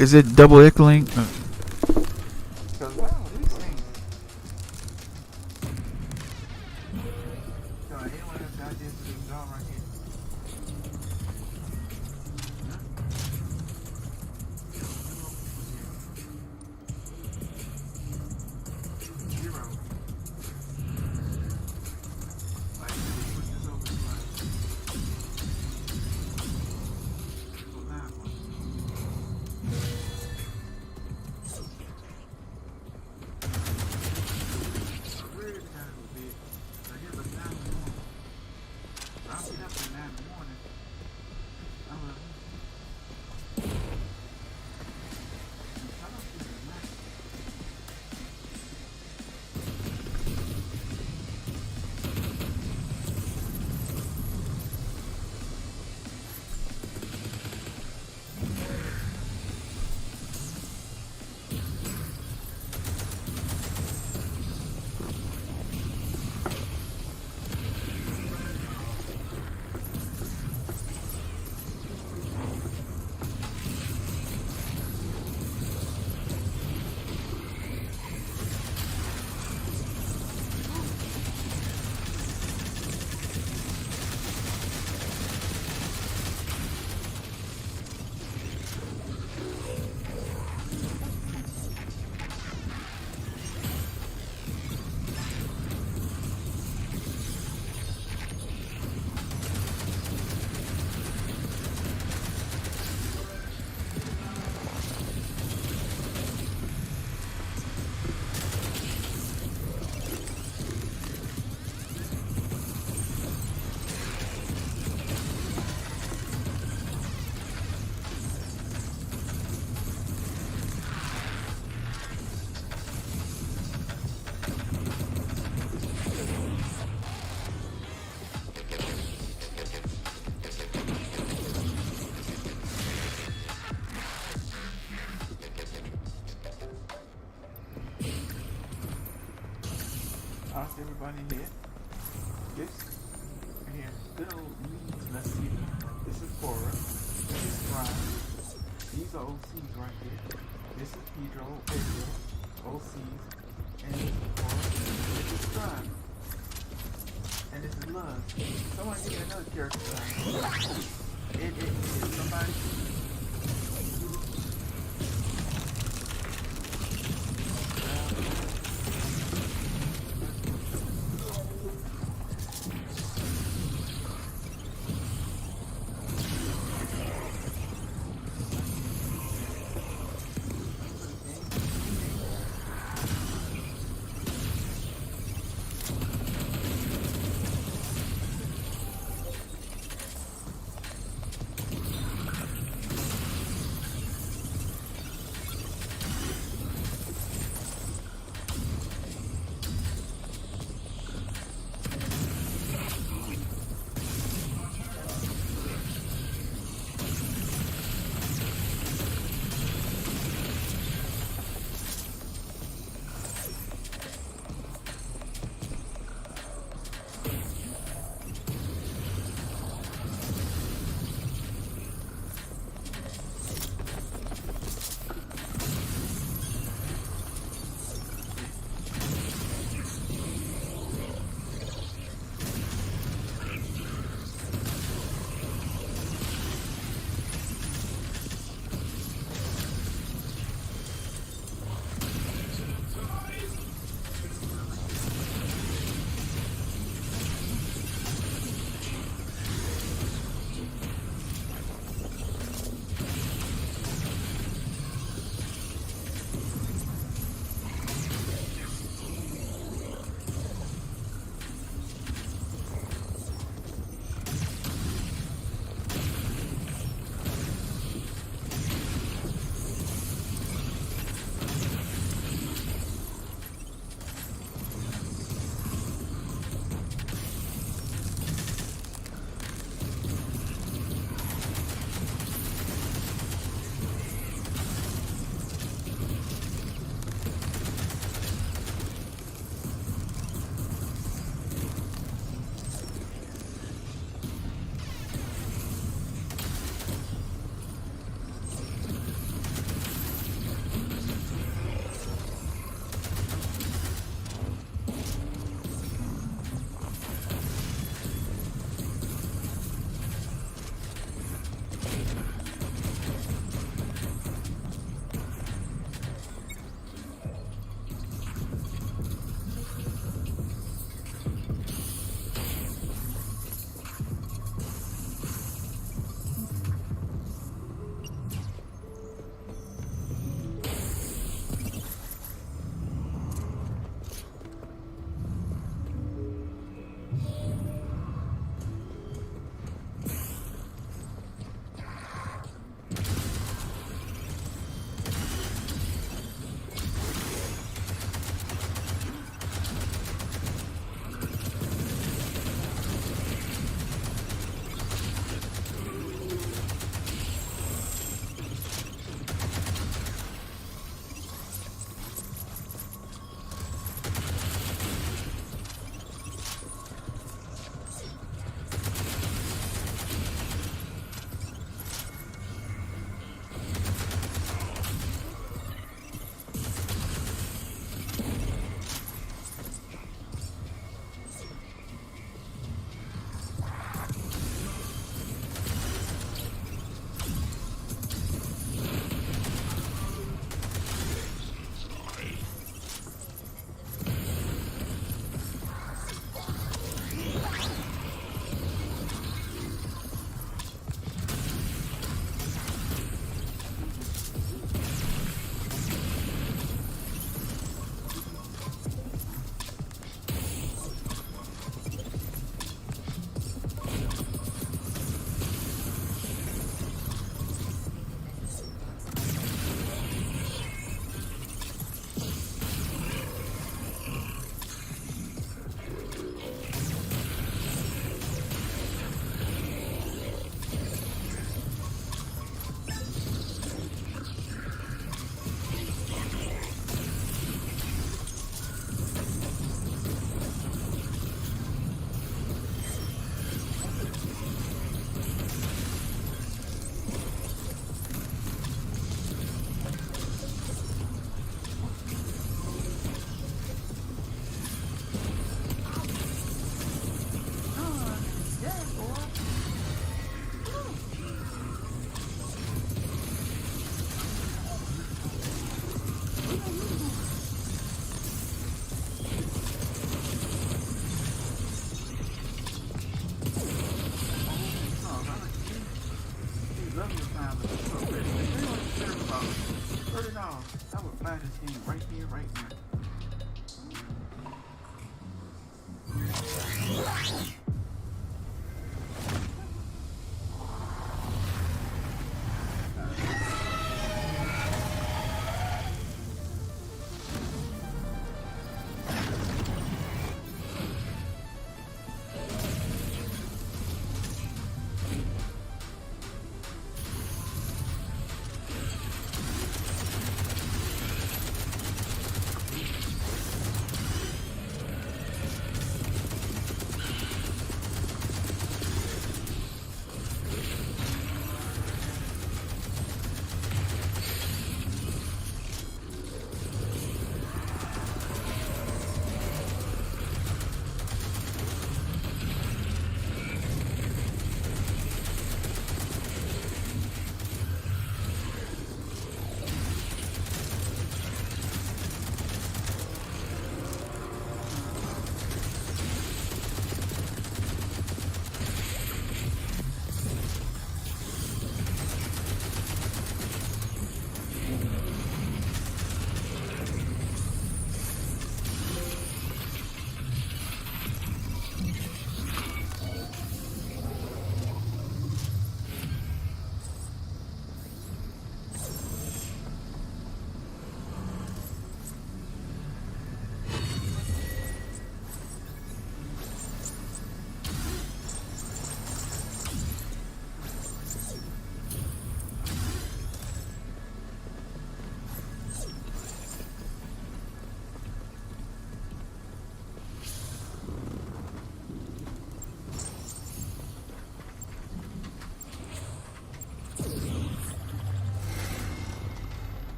Is it double ickling? Everybody here. This here still needs, let's see. This is Cora. This is Brian. These are OCs right here. This is Pedro, OCs. And this is Cora. This is Brian. And this is Love. Someone give me another character. It is somebody.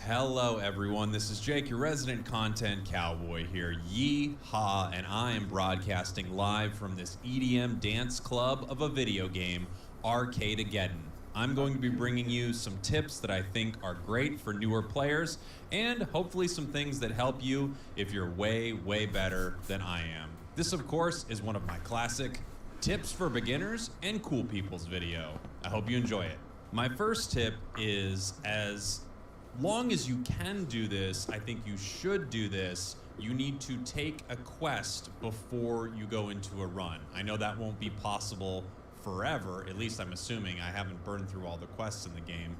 Hello everyone, this is Jake, your resident content cowboy here. Yee-haw, and I am broadcasting live from this EDM dance club of a video game, Arcadeageddon. I'm going to be bringing you some tips that I think are great for newer players, and hopefully some things that help you if you're way, way better than I am. This, of course, is one of my classic tips for beginners and cool people's video. I hope you enjoy it. My first tip is, as long as you can do this, I think you should do this, you need to take a quest before you go into a run. I know that won't be possible forever, at least I'm assuming. I haven't burned through all the quests in the game.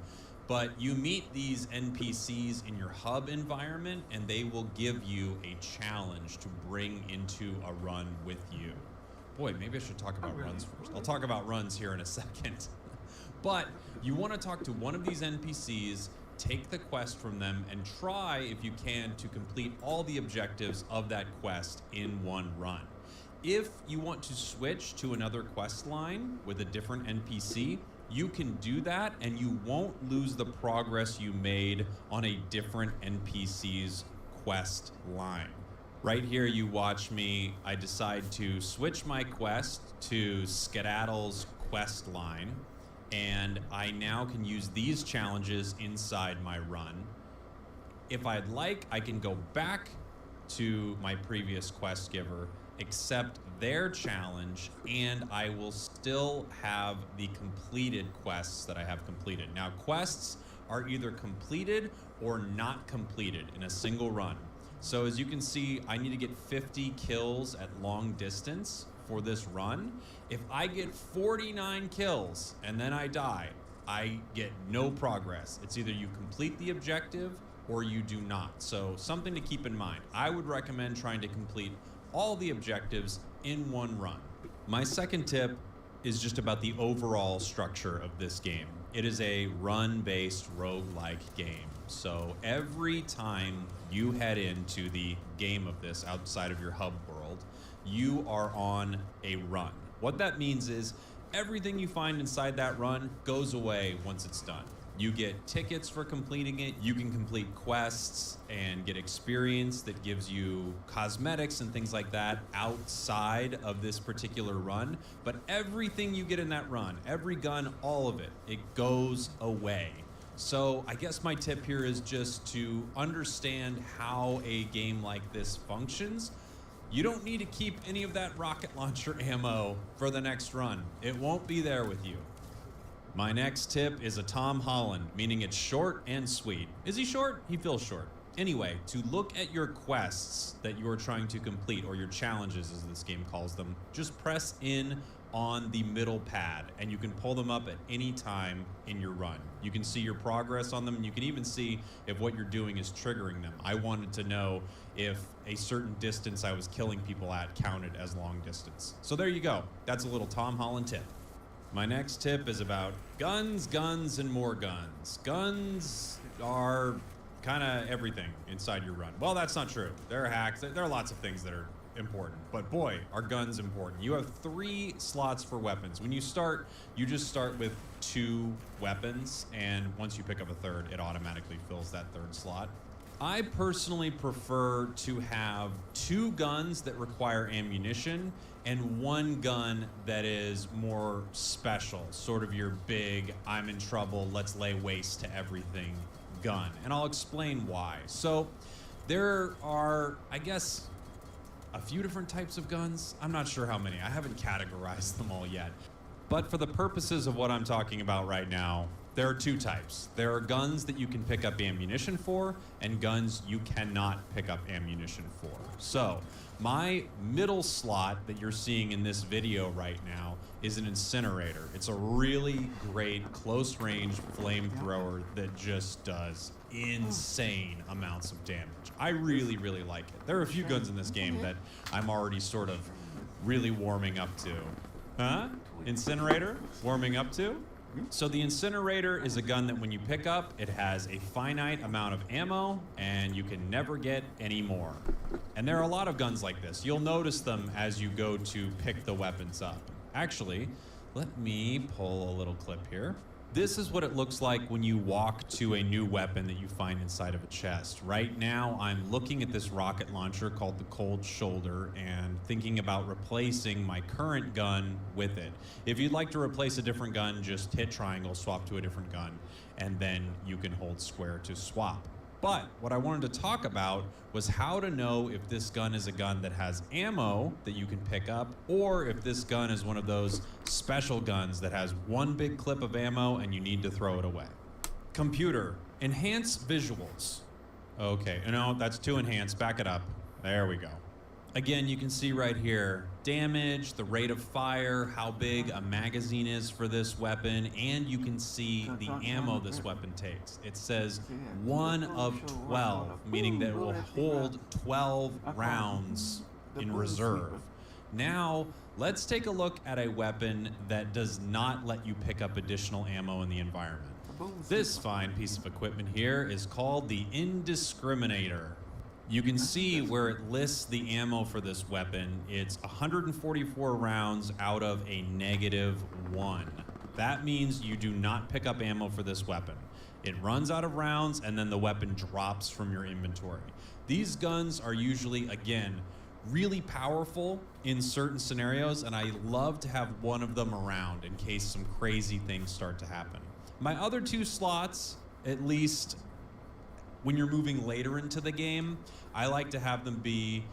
But you meet these NPCs in your hub environment, and they will give you a challenge to bring into a run with you. Boy, maybe I should talk about runs first. I'll talk about runs here in a second. But you want to talk to one of these NPCs, take the quest from them, and try, if you can, to complete all the objectives of that quest in one run. If you want to switch to another quest line with a different NPC, you can do that and you won't lose the progress you made on a different NPC's quest line. Right here, you watch me, I decide to switch my quest to Skedaddle's quest line, and I now can use these challenges inside my run. If I'd like, I can go back to my previous quest giver, accept their challenge, and I will still have the completed quests that I have completed. Now, quests are either completed or not completed in a single run. So as you can see, I need to get 50 kills at long distance for this run. If I get 49 kills and then I die, I get no progress. It's either you complete the objective or you do not. So something to keep in mind. I would recommend trying to complete all the objectives in one run. My second tip is just about the overall structure of this game. It is a run-based roguelike game. So every time you head into the game of this outside of your hub world, you are on a run. What that means is everything you find inside that run goes away once it's done. You get tickets for completing it. You can complete quests and get experience that gives you cosmetics and things like that outside of this particular run. But everything you get in that run, every gun, all of it, it goes away. So I guess my tip here is just to understand how a game like this functions. You don't need to keep any of that rocket launcher ammo for the next run. It won't be there with you. My next tip is a Tom Holland, meaning it's short and sweet. Is he short? He feels short. Anyway, to look at your quests that you are trying to complete, or your challenges as this game calls them, just press in on the middle pad and you can pull them up at any time in your run. You can see your progress on them, and you can even see if what you're doing is triggering them. I wanted to know if a certain distance I was killing people at counted as long distance. So there you go. That's a little Tom Holland tip. My next tip is about guns, guns, and more guns. Guns are kind of everything inside your run. Well, that's not true. There are hacks. There are lots of things that are important. But boy, are guns important. You have 3 slots for weapons. When you start, you just start with 2 weapons, and once you pick up a 3rd, it automatically fills that 3rd slot. I personally prefer to have 2 guns that require ammunition and 1 gun that is more special, sort of your big, I'm in trouble, let's lay waste to everything gun. And I'll explain why. So there are, I guess, a few different types of guns. I'm not sure how many. I haven't categorized them all yet. But for the purposes of what I'm talking about right now, there are 2 types. There are guns that you can pick up ammunition for, and guns you cannot pick up ammunition for. So my middle slot that you're seeing in this video right now is an Incinerator. It's a really great close-range flamethrower that just does insane amounts of damage. I really, really like it. There are a few guns in this game that I'm already sort of really warming up to. Huh? Incinerator? Warming up to? So the Incinerator is a gun that when you pick up, it has a finite amount of ammo and you can never get any more. And there are a lot of guns like this. You'll notice them as you go to pick the weapons up. Actually, let me pull a little clip here. This is what it looks like when you walk to a new weapon that you find inside of a chest. Right now, I'm looking at this rocket launcher called the Cold Shoulder and thinking about replacing my current gun with it. If you'd like to replace a different gun, just hit triangle, swap to a different gun, and then you can hold square to swap. But what I wanted to talk about was how to know if this gun is a gun that has ammo that you can pick up, or if this gun is one of those special guns that has one big clip of ammo and you need to throw it away. Computer, enhance visuals. Okay, no, that's too enhanced. Back it up. There we go. Again, you can see right here, damage, the rate of fire, how big a magazine is for this weapon, and you can see the ammo this weapon takes. It says 1 of 12, meaning that it will hold 12 rounds in reserve. Now, let's take a look at a weapon that does not let you pick up additional ammo in the environment. This fine piece of equipment here is called the Indiscriminator. You can see where it lists the ammo for this weapon. It's 144 rounds out of a -1. That means you do not pick up ammo for this weapon. It runs out of rounds and then the weapon drops from your inventory. These guns are usually, again, really powerful in certain scenarios, and I love to have one of them around in case some crazy things start to happen. My other 2 slots, at least when you're moving later into the game, I like to have them be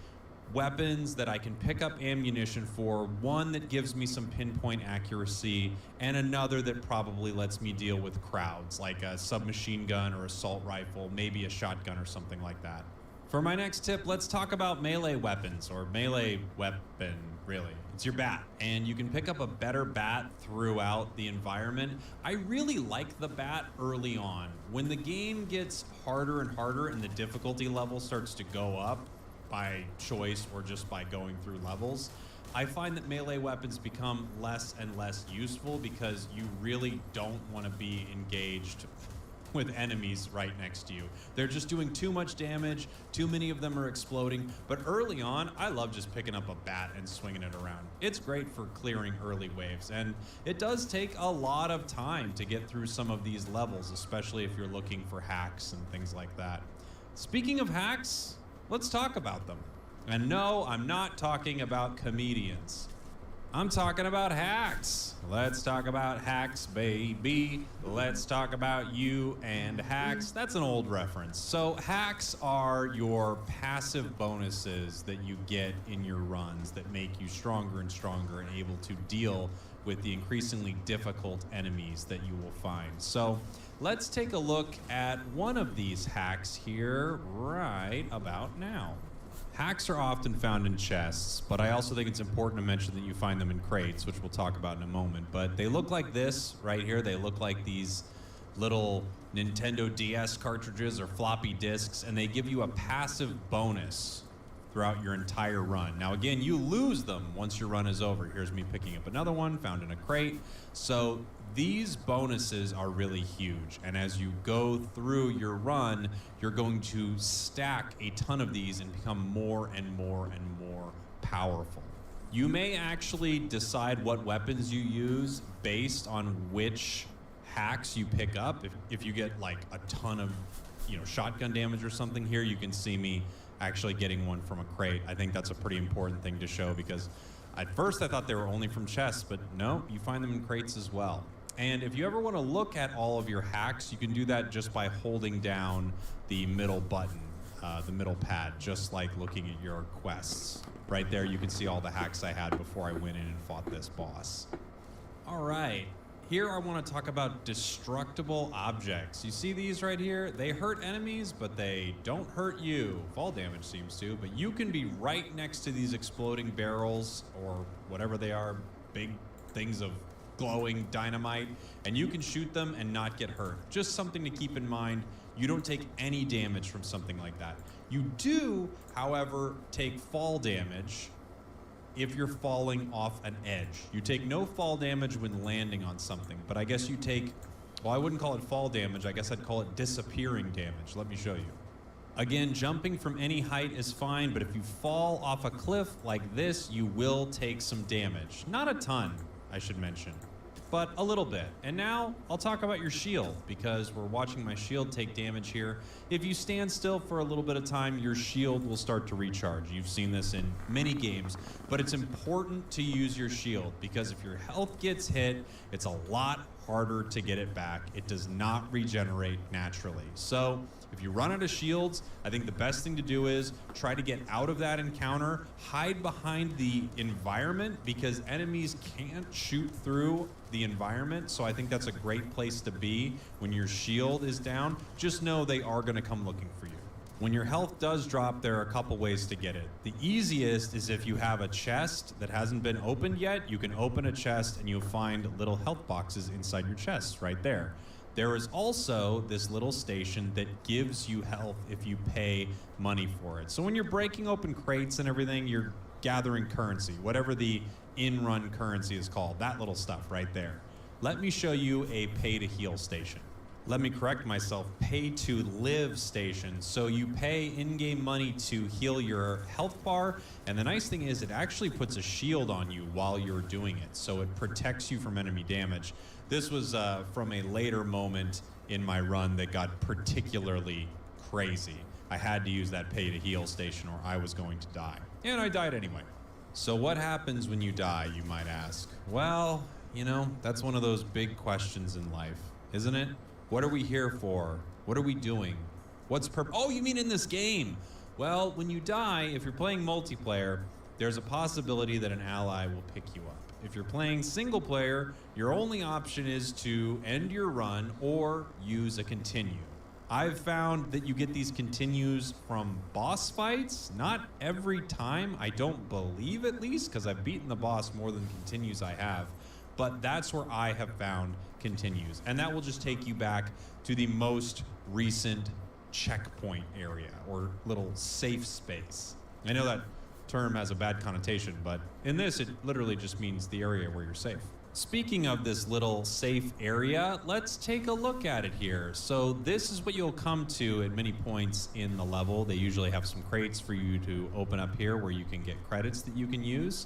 weapons that I can pick up ammunition for, one that gives me some pinpoint accuracy, and another that probably lets me deal with crowds, like a submachine gun or assault rifle, maybe a shotgun or something like that. For my next tip, let's talk about melee weapons, or melee weapon, really. It's your bat, and you can pick up a better bat throughout the environment. I really like the bat early on. When the game gets harder and harder and the difficulty level starts to go up by choice or just by going through levels, I find that melee weapons become less and less useful because you really don't want to be engaged with enemies right next to you. They're just doing too much damage, too many of them are exploding, but early on, I love just picking up a bat and swinging it around. It's great for clearing early waves, and it does take a lot of time to get through some of these levels, especially if you're looking for hacks and things like that. Speaking of hacks, let's talk about them. And no, I'm not talking about comedians. I'm talking about hacks. Let's talk about hacks, baby. Let's talk about you and hacks. That's an old reference. So hacks are your passive bonuses that you get in your runs that make you stronger and stronger and able to deal with the increasingly difficult enemies that you will find. So let's take a look at one of these hacks here right about now. Hacks are often found in chests, but I also think it's important to mention that you find them in crates, which we'll talk about in a moment. But they look like this right here. They look like these little Nintendo DS cartridges or floppy disks, and they give you a passive bonus throughout your entire run. Now, again, you lose them once your run is over. Here's me picking up another one, found in a crate. So these bonuses are really huge, and as you go through your run, you're going to stack a ton of these and become more and more and more powerful. You may actually decide what weapons you use based on which hacks you pick up. If you get like a ton of, shotgun damage or something here, you can see me actually getting one from a crate. I think that's a pretty important thing to show because at first I thought they were only from chests, but no, you find them in crates as well. And if you ever want to look at all of your hacks, you can do that just by holding down the middle button, the middle pad, just like looking at your quests. Right there, you can see all the hacks I had before I went in and fought this boss. All right, here I want to talk about destructible objects. You see these right here? They hurt enemies, but they don't hurt you. Fall damage seems to, but you can be right next to these exploding barrels or whatever they are, big things of glowing dynamite, and you can shoot them and not get hurt. Just something to keep in mind. You don't take any damage from something like that. You do, however, take fall damage if you're falling off an edge. You take no fall damage when landing on something, but I guess you take, well, I wouldn't call it fall damage. I guess I'd call it disappearing damage. Let me show you. Again, jumping from any height is fine, but if you fall off a cliff like this, you will take some damage. Not a ton, I should mention. but a little bit. And now I'll talk about your shield, because we're watching my shield take damage here. If you stand still for a little bit of time, your shield will start to recharge. You've seen this in many games, but it's important to use your shield, because if your health gets hit, it's a lot harder to get it back. It does not regenerate naturally. So if you run out of shields, I think the best thing to do is try to get out of that encounter, hide behind the environment, because enemies can't shoot through the environment. So I think that's a great place to be when your shield is down. Just know they are going to come looking for you. When your health does drop, there are a couple ways to get it. The easiest is if you have a chest that hasn't been opened yet, you can open a chest and you'll find little health boxes inside your chest right there. There is also this little station that gives you health if you pay money for it. So when you're breaking open crates and everything, you're gathering currency, whatever the in-run currency is called, that little stuff right there. Let me show you a pay-to-heal station. Let me correct myself, pay-to-live station. So you pay in-game money to heal your health bar, and the nice thing is it actually puts a shield on you while you're doing it, so it protects you from enemy damage. This was from a later moment in my run that got particularly crazy. I had to use that pay-to-heal station or I was going to die. And I died anyway. So what happens when you die, you might ask? Well, you know, that's one of those big questions in life, isn't it? What are we here for? What are we doing? What's oh, you mean in this game? Well, when you die, if you're playing multiplayer, there's a possibility that an ally will pick you up. If you're playing single player, your only option is to end your run or use a continue. I've found that you get these continues from boss fights. Not every time, I don't believe at least, because I've beaten the boss more than continues I have. But that's where I have found continues. And that will just take you back to the most recent checkpoint area or little safe space. I know that term has a bad connotation, but in this, it literally just means the area where you're safe. Speaking of this little safe area, let's take a look at it here. So this is what you'll come to at many points in the level. They usually have some crates for you to open up here where you can get credits that you can use.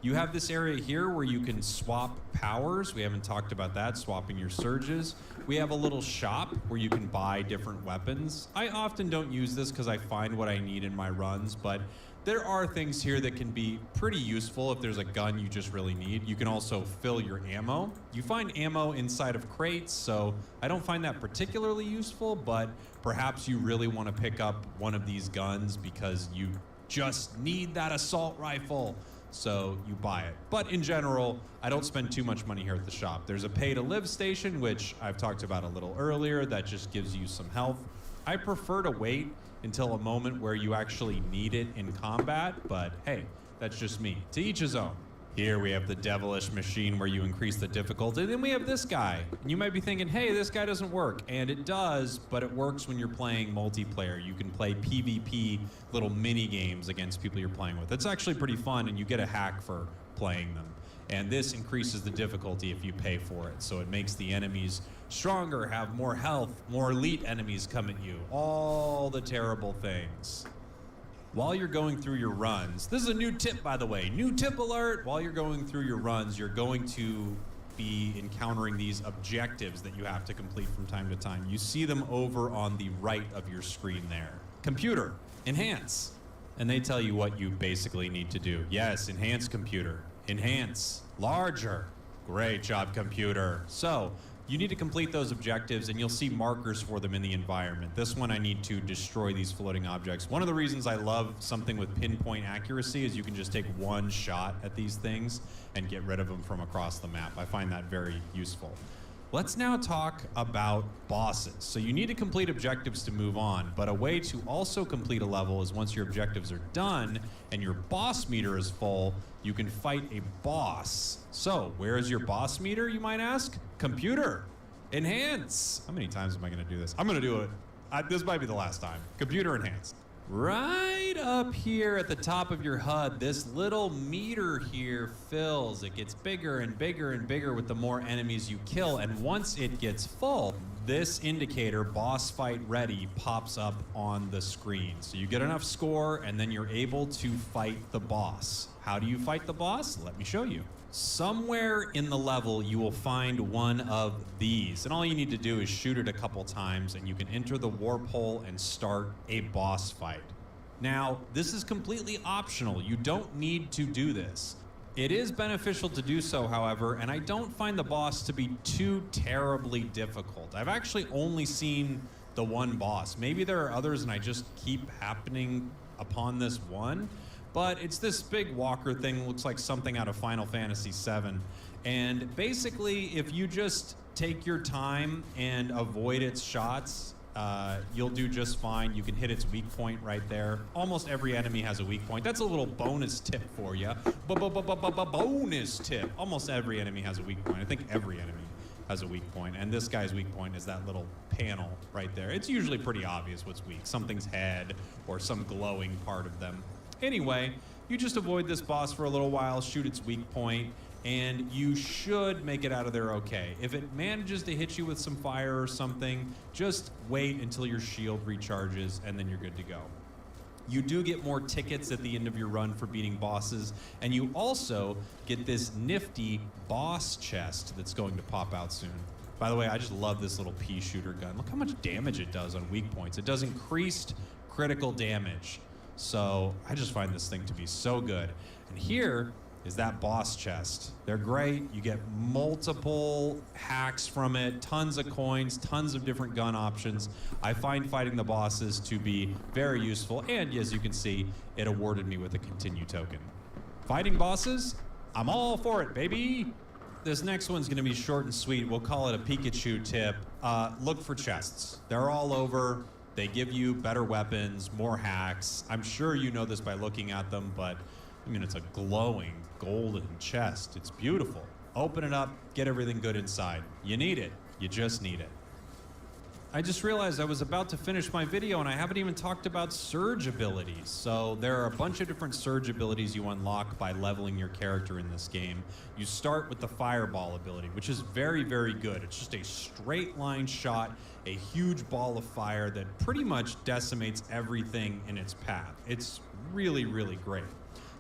You have this area here where you can swap powers. We haven't talked about that, swapping your surges. We have a little shop where you can buy different weapons. I often don't use this because I find what I need in my runs, but there are things here that can be pretty useful if there's a gun you just really need. You can also fill your ammo. You find ammo inside of crates, so I don't find that particularly useful, but perhaps you really want to pick up one of these guns because you just need that assault rifle. So you buy it. But in general, I don't spend too much money here at the shop. There's a pay-to-live station, which I've talked about a little earlier, that just gives you some health. I prefer to wait until a moment where you actually need it in combat, but hey, that's just me. To each his own. Here we have the devilish machine where you increase the difficulty. Then we have this guy. And you might be thinking, hey, this guy doesn't work. And it does, but it works when you're playing multiplayer. You can play PvP little mini games against people you're playing with. It's actually pretty fun, and you get a hack for playing them. And this increases the difficulty if you pay for it. So it makes the enemies stronger, have more health, more elite enemies come at you. All the terrible things. While you're going through your runs, this is a new tip, by the way, new tip alert. While you're going through your runs, you're going to be encountering these objectives that you have to complete from time to time. You see them over on the right of your screen there. Computer, enhance. And they tell you what you basically need to do. Yes, enhance computer, enhance, larger. Great job, computer. So you need to complete those objectives, and you'll see markers for them in the environment. This one, I need to destroy these floating objects. One of the reasons I love something with pinpoint accuracy is you can just take one shot at these things and get rid of them from across the map. I find that very useful. Let's now talk about bosses. So you need to complete objectives to move on, but a way to also complete a level is once your objectives are done and your boss meter is full, you can fight a boss. So where is your boss meter, you might ask? Computer, enhance. How many times am I gonna do this? I'm gonna do it. This might be the last time. Computer, enhance. Right up here at the top of your HUD, this little meter here fills. It gets bigger and bigger and bigger with the more enemies you kill. And once it gets full, this indicator, boss fight ready, pops up on the screen. So you get enough score and then you're able to fight the boss. How do you fight the boss? Let me show you. Somewhere in the level, you will find one of these. And all you need to do is shoot it a couple times and you can enter the warp hole and start a boss fight. Now, this is completely optional. You don't need to do this. It is beneficial to do so, however, and I don't find the boss to be too terribly difficult. I've actually only seen the one boss. Maybe there are others and I just keep happening upon this one. But it's this big walker thing, looks like something out of Final Fantasy VII. And basically, if you just take your time and avoid its shots, you'll do just fine. You can hit its weak point right there. Almost every enemy has a weak point. That's a little bonus tip for you. Bonus tip. Almost every enemy has a weak point. I think every enemy has a weak point. And this guy's weak point is that little panel right there. It's usually pretty obvious what's weak. Something's head or some glowing part of them. Anyway, you just avoid this boss for a little while, shoot its weak point, and you should make it out of there okay. If it manages to hit you with some fire or something, just wait until your shield recharges and then you're good to go. You do get more tickets at the end of your run for beating bosses, and you also get this nifty boss chest that's going to pop out soon. By the way, I just love this little pea shooter gun. Look how much damage it does on weak points. It does increased critical damage. So I just find this thing to be so good. And here is that boss chest. They're great. You get multiple hacks from it, tons of coins, tons of different gun options. I find fighting the bosses to be very useful. And as you can see, it awarded me with a continue token. Fighting bosses, I'm all for it, baby. This next one's gonna be short and sweet. We'll call it a Pikachu tip. Look for chests. They're all over. They give you better weapons, more hacks. I'm sure you know this by looking at them, but I mean, it's a glowing golden chest. It's beautiful. Open it up, get everything good inside. You need it. You just need it. I just realized I was about to finish my video and I haven't even talked about surge abilities. So there are a bunch of different surge abilities you unlock by leveling your character in this game. You start with the fireball ability, which is very, very good. It's just a straight line shot, a huge ball of fire that pretty much decimates everything in its path. It's really, really great.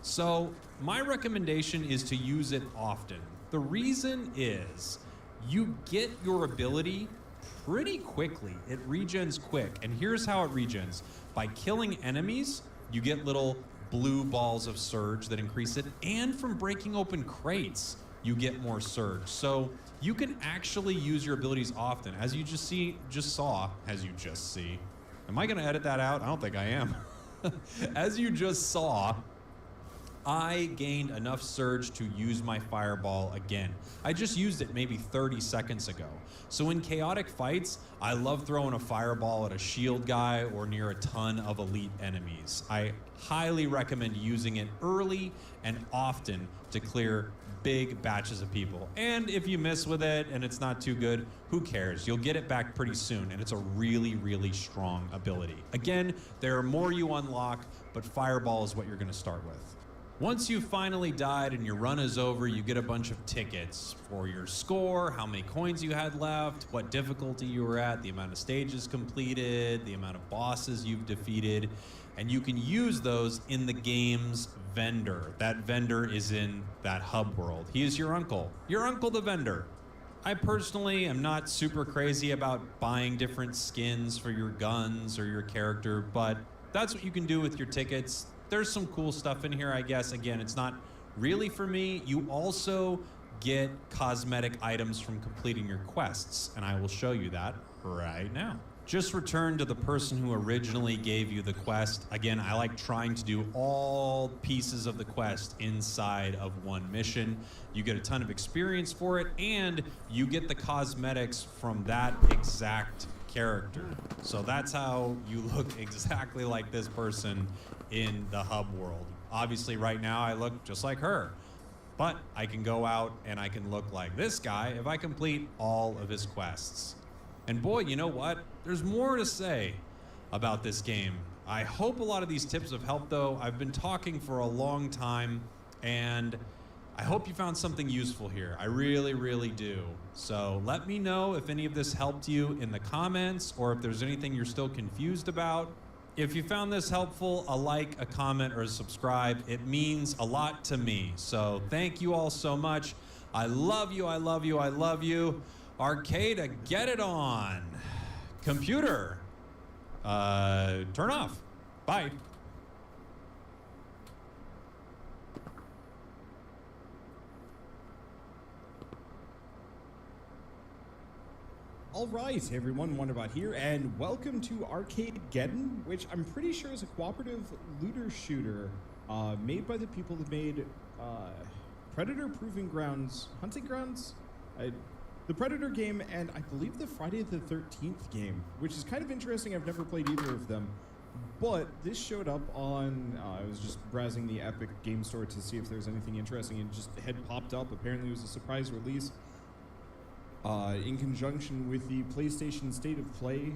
So my recommendation is to use it often. The reason is you get your ability pretty quickly. It regens quick, and here's how it regens. By killing enemies, you get little blue balls of surge that increase it, and from breaking open crates, you get more surge. So you can actually use your abilities often. As you just saw, am I gonna edit that out? I don't think I am. As you just saw, I gained enough surge to use my fireball again. I just used it maybe 30 seconds ago. So in chaotic fights, I love throwing a fireball at a shield guy or near a ton of elite enemies. I highly recommend using it early and often to clear big batches of people. And if you miss with it and it's not too good, who cares? You'll get it back pretty soon, and it's a really, really strong ability. Again, there are more you unlock, but fireball is what you're gonna start with. Once you've finally died and your run is over, you get a bunch of tickets for your score, how many coins you had left, what difficulty you were at, the amount of stages completed, the amount of bosses you've defeated, and you can use those in the game's vendor. That vendor is in that hub world. He is your uncle the vendor. I personally am not super crazy about buying different skins for your guns or your character, but that's what you can do with your tickets. There's some cool stuff in here, I guess. Again, it's not really for me. You also get cosmetic items from completing your quests, and I will show you that right now. Just return to the person who originally gave you the quest. Again, I like trying to do all pieces of the quest inside of one mission. You get a ton of experience for it, and you get the cosmetics from that exact character. So that's how you look exactly like this person in the hub world. Obviously right now I look just like her, but I can go out and I can look like this guy if I complete all of his quests. And boy, you know what? There's more to say about this game. I hope a lot of these tips have helped though. I've been talking for a long time and I hope you found something useful here. I really, really do. So let me know if any of this helped you in the comments or if there's anything you're still confused about. If you found this helpful, a like, a comment, or a subscribe, it means a lot to me. So thank you all so much. I love you, I love you, I love you. Arcade, get it on. Computer, turn off. Bye. All right, everyone, Wonderbot here, and welcome to Arcadegeddon, which I'm pretty sure is a cooperative looter shooter made by the people that made Predator Proving Grounds, Hunting Grounds, the Predator game, and I believe the Friday the 13th game, which is kind of interesting. I've never played either of them, but this showed up on, I was just browsing the Epic Game Store to see if there's anything interesting, and just had popped up. Apparently it was a surprise release. In conjunction with the PlayStation State of Play,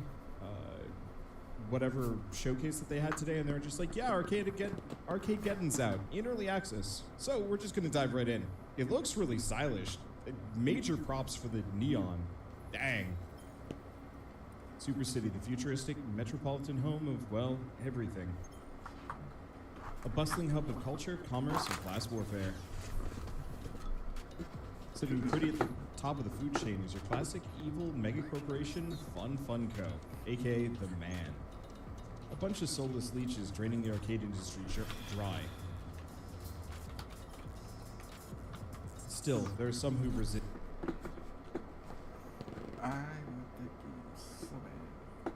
whatever showcase that they had today, and they were just like, yeah, Arcadegeddon's out in early access. So we're just gonna dive right in. It looks really stylish. Major props for the neon. Dang. Super City, the futuristic metropolitan home of, well, everything. A bustling hub of culture, commerce, and class warfare. Sitting pretty at the top of the food chain is your classic evil mega corporation, Fun Co., aka the Man. A bunch of soulless leeches draining the arcade industry dry. Still, there are some who resist. I want that game so bad.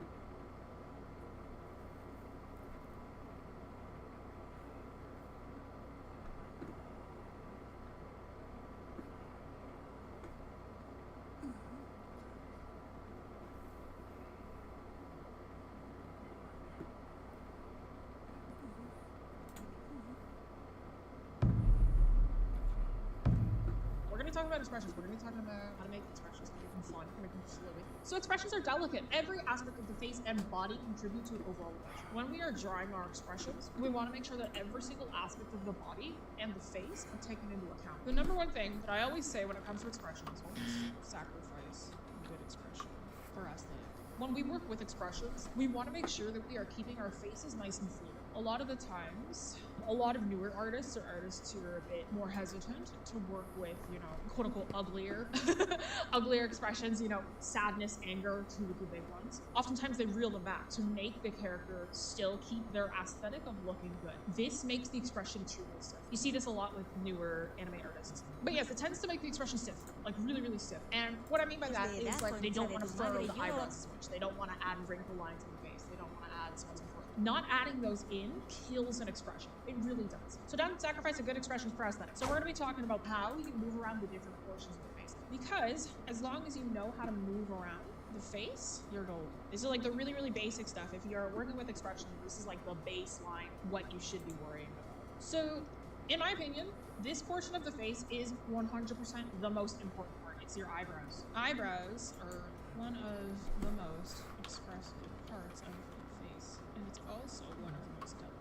Talking about expressions, we're going to be talking about how to make expressions, to make them fun, to make them fluid. So expressions are delicate. Every aspect of the face and body contribute to an overall impression. When we are drawing our expressions, we want to make sure that every single aspect of the body and the face are taken into account. The number one thing that I always say when it comes to expressions is sacrifice a good expression for aesthetic. When we work with expressions, we want to make sure that we are keeping our faces nice and fluid. A lot of the times, a lot of newer artists or artists who are a bit more hesitant to work with, you know, quote unquote uglier, uglier expressions, you know, sadness, anger, two of the big ones. Oftentimes they reel them back to make the character still keep their aesthetic of looking good. This makes the expression too stiff. You see this a lot with newer anime artists. But yes, it tends to make the expression stiff, like really, really stiff. And what I mean by that is like they don't want to furrow the eyebrows as much. They don't want to add wrinkle lines in the face. They don't want to add so on and so forth. Not adding those in kills an expression. It really does. So don't sacrifice a good expression for aesthetics. So we're going to be talking about how you move around the different portions of the face. Because as long as you know how to move around the face, you're golden. This is like the really, really basic stuff. If you're working with expressions, this is like the baseline, what you should be worrying about. So in my opinion, this portion of the face is 100% the most important part. It's your eyebrows. Eyebrows are one of the most expressive parts of the face. And it's also one of the most delicate.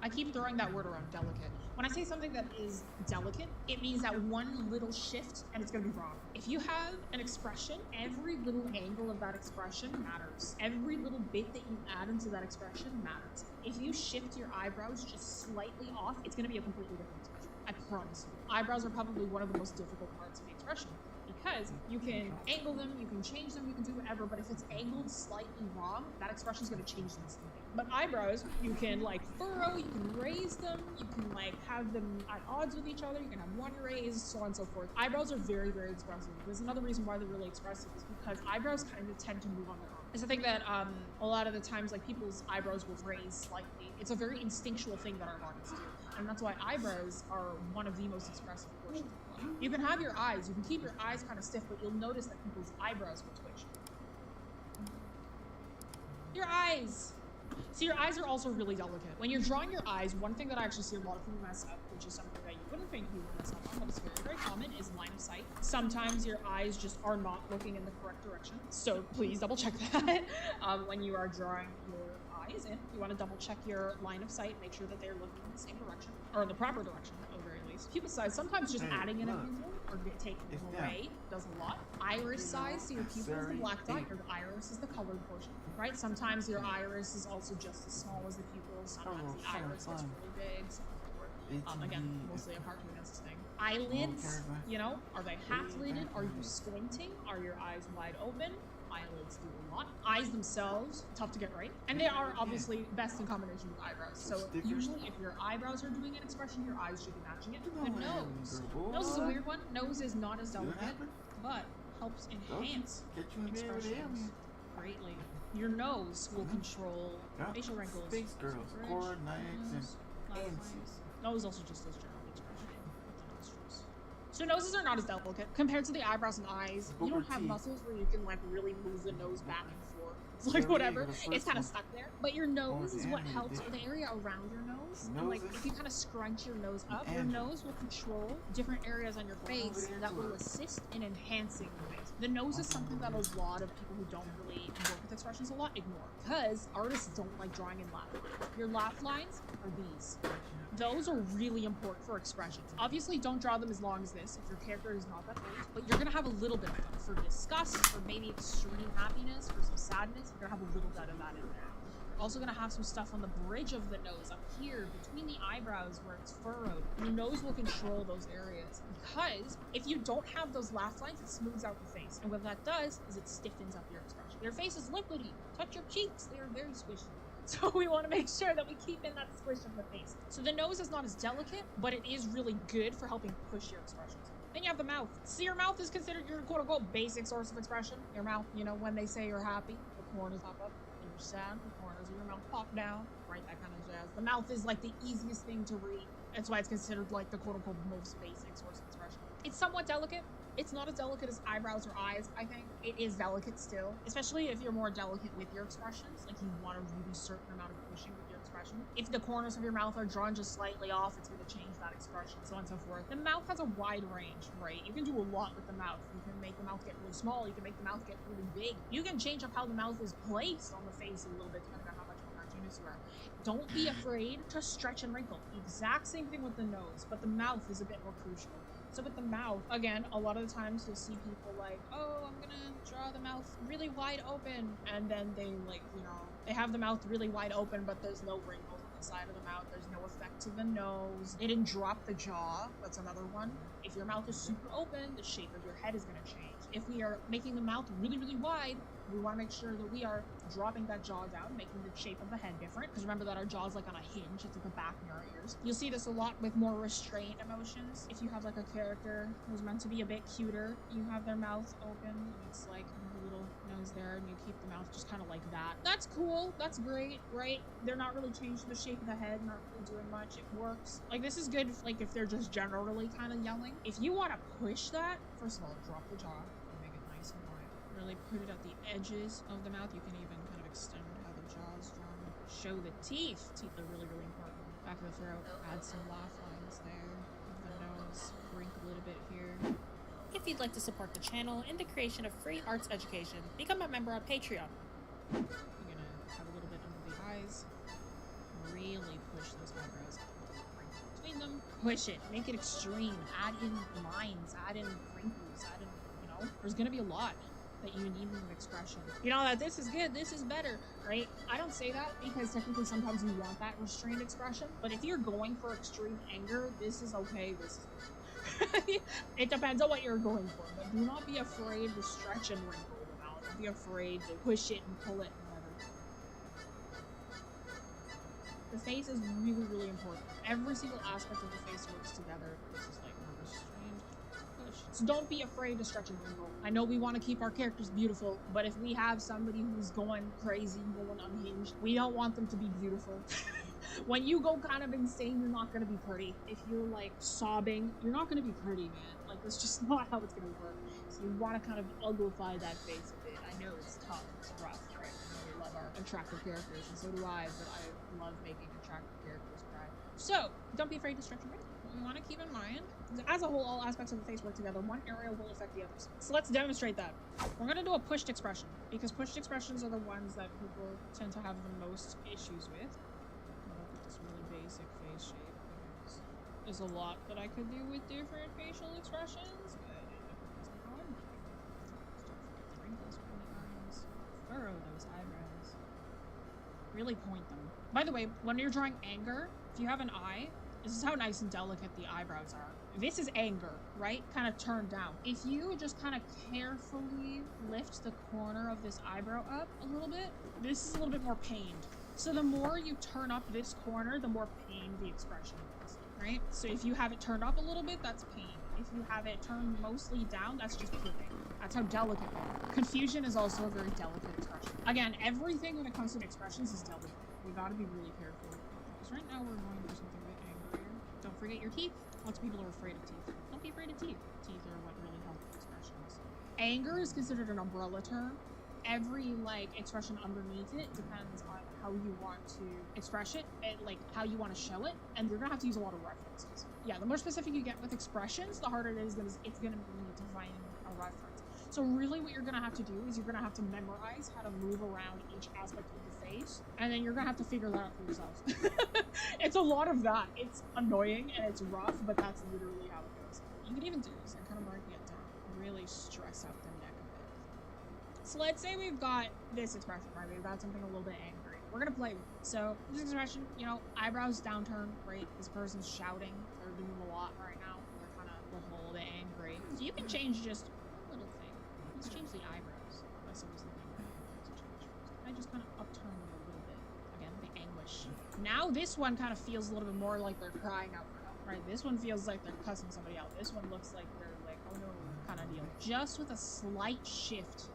I keep throwing that word around, delicate. When I say something that is delicate, it means that one little shift and it's gonna be wrong. If you have an expression, every little angle of that expression matters. Every little bit that you add into that expression matters. If you shift your eyebrows just slightly off, it's gonna be a completely different expression. I promise you. Eyebrows are probably one of the most difficult parts of the expression. Because you can angle them, you can change them, you can do whatever, but if it's angled slightly wrong, that expression is going to change instantly. But eyebrows, you can like furrow, you can raise them, you can like have them at odds with each other, you can have one raised, so on and so forth. Eyebrows are very, very expressive. There's another reason why they're really expressive is because eyebrows kind of tend to move on their own. It's a thing that a lot of the times like people's eyebrows will raise slightly. It's a very instinctual thing that our bodies do. And that's why eyebrows are one of the most expressive portions of the body. You can have your eyes, you can keep your eyes kind of stiff, but you'll notice that people's eyebrows will twitch. Your eyes! See, your eyes are also really delicate. When you're drawing your eyes, one thing that I actually see a lot of people mess up, which is something that you wouldn't think you would mess up on, but it's very, very common, is line of sight. Sometimes your eyes just are not looking in the correct direction, so please double check that when you are drawing your eyes in. You want to double check your line of sight, make sure that they're looking in the same direction, or in the proper direction, at the very least. face. Pupil size, sometimes just adding in a pupil or taking It's them down. away does a lot. Iris size, so your pupil is the black dot, your iris is the colored portion, right? Sometimes your iris is also just as small as the pupil, sometimes the iris gets really big, again, mostly a cartoonist thing. Eyelids, you know, are they half-lidded? Are you squinting? Are your eyes wide open? Eyelids do a lot. Eyes themselves, tough to get right. And they are obviously best in combination with eyebrows. So usually if your eyebrows are doing an expression, your eyes should be matching it. The nose. Nose is a weird one. Nose is not as delicate, but helps enhance expressions greatly. Your nose will control facial wrinkles. Space girls, coordinates, and nose also just does general expression with the nostrils. So noses are not as delicate compared to the eyebrows and eyes. You don't have muscles where you can like really move the nose back and forth. It's like whatever. It's kind of stuck there. But your nose is what helps the area around your nose. And like if you kind of scrunch your nose up, your nose will control different areas on your face that will assist in enhancing the face. The nose is something that a lot of people who don't really work with expressions a lot ignore because artists don't like drawing in laugh lines. Your laugh lines are these. Those are really important for expressions. Obviously, don't draw them as long as this if your character is not that old, but you're gonna have a little bit of them for disgust, for maybe extreme happiness, for some sadness. You're gonna have a little bit of that in there. Also gonna have some stuff on the bridge of the nose, up here, between the eyebrows where it's furrowed. Your nose will control those areas because if you don't have those laugh lines, it smooths out the face. And what that does is it stiffens up your expression. Your face is liquidy. Touch your cheeks, they are very squishy. So we want to make sure that we keep in that squish of the face. So the nose is not as delicate, but it is really good for helping push your expressions. Then you have the mouth. So your mouth is considered your quote-unquote basic source of expression. Your mouth, you know, when they say you're happy, the corners pop up. When you're sad, the corners of your mouth pop down. Right, that kind of jazz. The mouth is like the easiest thing to read. That's why it's considered like the quote-unquote most basic source of expression. It's somewhat delicate. It's not as delicate as eyebrows or eyes, I think. It is delicate still, especially if you're more delicate with your expressions. Like you want a really certain amount of pushing with your expression. If the corners of your mouth are drawn just slightly off, it's going to change that expression, so on and so forth. The mouth has a wide range, right? You can do a lot with the mouth. You can make the mouth get really small. You can make the mouth get really big. You can change up how the mouth is placed on the face a little bit, depending on how much of a cartoonist you are. Don't be afraid to stretch and wrinkle. The exact same thing with the nose, but the mouth is a bit more crucial. So with the mouth, again, a lot of the times you'll see people like, oh, I'm gonna draw the mouth really wide open. And then they like, you know, they have the mouth really wide open, but there's no wrinkles on the side of the mouth. There's no effect to the nose. They didn't drop the jaw. That's another one. If your mouth is super open, the shape of your head is gonna change. If we are making the mouth really, really wide, we want to make sure that we are dropping that jaw down, making the shape of the head different. Because remember that our jaw is like on a hinge. It's at the back near our ears. You'll see this a lot with more restrained emotions. If you have like a character who's meant to be a bit cuter, you have their mouth open. And it's like a little nose there, and you keep the mouth just kind of like that. That's cool. That's great, right? They're not really changing the shape of the head, not really doing much. It works. Like this is good, like if they're just generally kind of yelling. If you want to push that, first of all, drop the jaw. Really put it at the edges of the mouth. You can even kind of extend how the jaw's drawn. Show the teeth. Teeth are really, really important. Back of the throat. Add some laugh lines there. Of the nose. Wrinkle a little bit here. If you'd like to support the channel and the creation of free arts education, become a member on Patreon. I'm gonna have a little bit under the eyes. Really push those eyebrows out. Wrinkle between them. Push it. Make it extreme. Add in lines. Add in wrinkles. Add in, you know, there's gonna be a lot that you need an expression. You know that this is good, this is better, right? I don't say that because technically sometimes you want that restrained expression, but if you're going for extreme anger, this is okay, this is it depends on what you're going for, but do not be afraid to stretch and wrinkle the mouth. Don't be afraid to push it and pull it and whatever. The face is really, really important. Every single aspect of the face works together. This is like a restrained push. So don't be afraid to stretch and wrinkle. I know we want to keep our characters beautiful, but if we have somebody who's going crazy, going unhinged, we don't want them to be beautiful. When you go kind of insane, you're not going to be pretty. If you're like sobbing, you're not going to be pretty, man. Like that's just not how it's going to work. So you want to kind of uglify that face a bit. I know it's tough, it's rough, right? We love our attractive characters, and so do I, but I love making attractive characters cry. So don't be afraid to stretch and wrinkle. What we want to keep in mind, as a whole, all aspects of the face work together. One area will affect the others. So let's demonstrate that. We're going to do a pushed expression, because pushed expressions are the ones that people tend to have the most issues with. This really basic face shape. There's a lot that I could do with different facial expressions, but it depends on how I'm looking. Don't forget the wrinkles around the eyes. Furrow those eyebrows. Really point them. By the way, when you're drawing anger, if you have an eye, this is how nice and delicate the eyebrows are. This is anger, right? Kind of turned down. If you just kind of carefully lift the corner of this eyebrow up a little bit, this is a little bit more pained. So the more you turn up this corner, the more pain the expression is, right? So if you have it turned up a little bit, that's pain. If you have it turned mostly down, that's just clipping. That's how delicate they are. Confusion is also a very delicate expression. Again, everything when it comes to expressions is delicate. We gotta be really careful. Because right now we're going to do something a bit angrier. Don't forget your teeth. Lots of people are afraid of teeth. Don't be afraid of teeth. Teeth are what really help expressions. Anger is considered an umbrella term. Every expression underneath it depends on how you want to express it and how you want to show it, and you're gonna have to use a lot of references. Yeah, the more specific you get with expressions, the harder it is because it's gonna be to find a reference. So really what you're gonna have to do is you're gonna have to memorize how to move around each aspect of the face, and then you're gonna have to figure that out for yourself. It's a lot of that. It's annoying and it's rough, but that's literally how it goes. You can even do this and kind of marking it down, really stress out the neck a bit. So let's say we've got this expression, right? We've got something a little bit angry. We're gonna play with it. So this expression, eyebrows downturned, right? This person's shouting. They're doing a lot right now. They're kind of a little bit angry. So you can change just a little thing. Let's change the eyebrows. That's always the thing that I have to change. I just kind of upturn them a little bit. Again, the anguish. Now this one kind of feels a little bit more like they're crying out for help, right? This one feels like they're cussing somebody out. This one looks like they're like, oh no, kind of deal. Just with a slight shift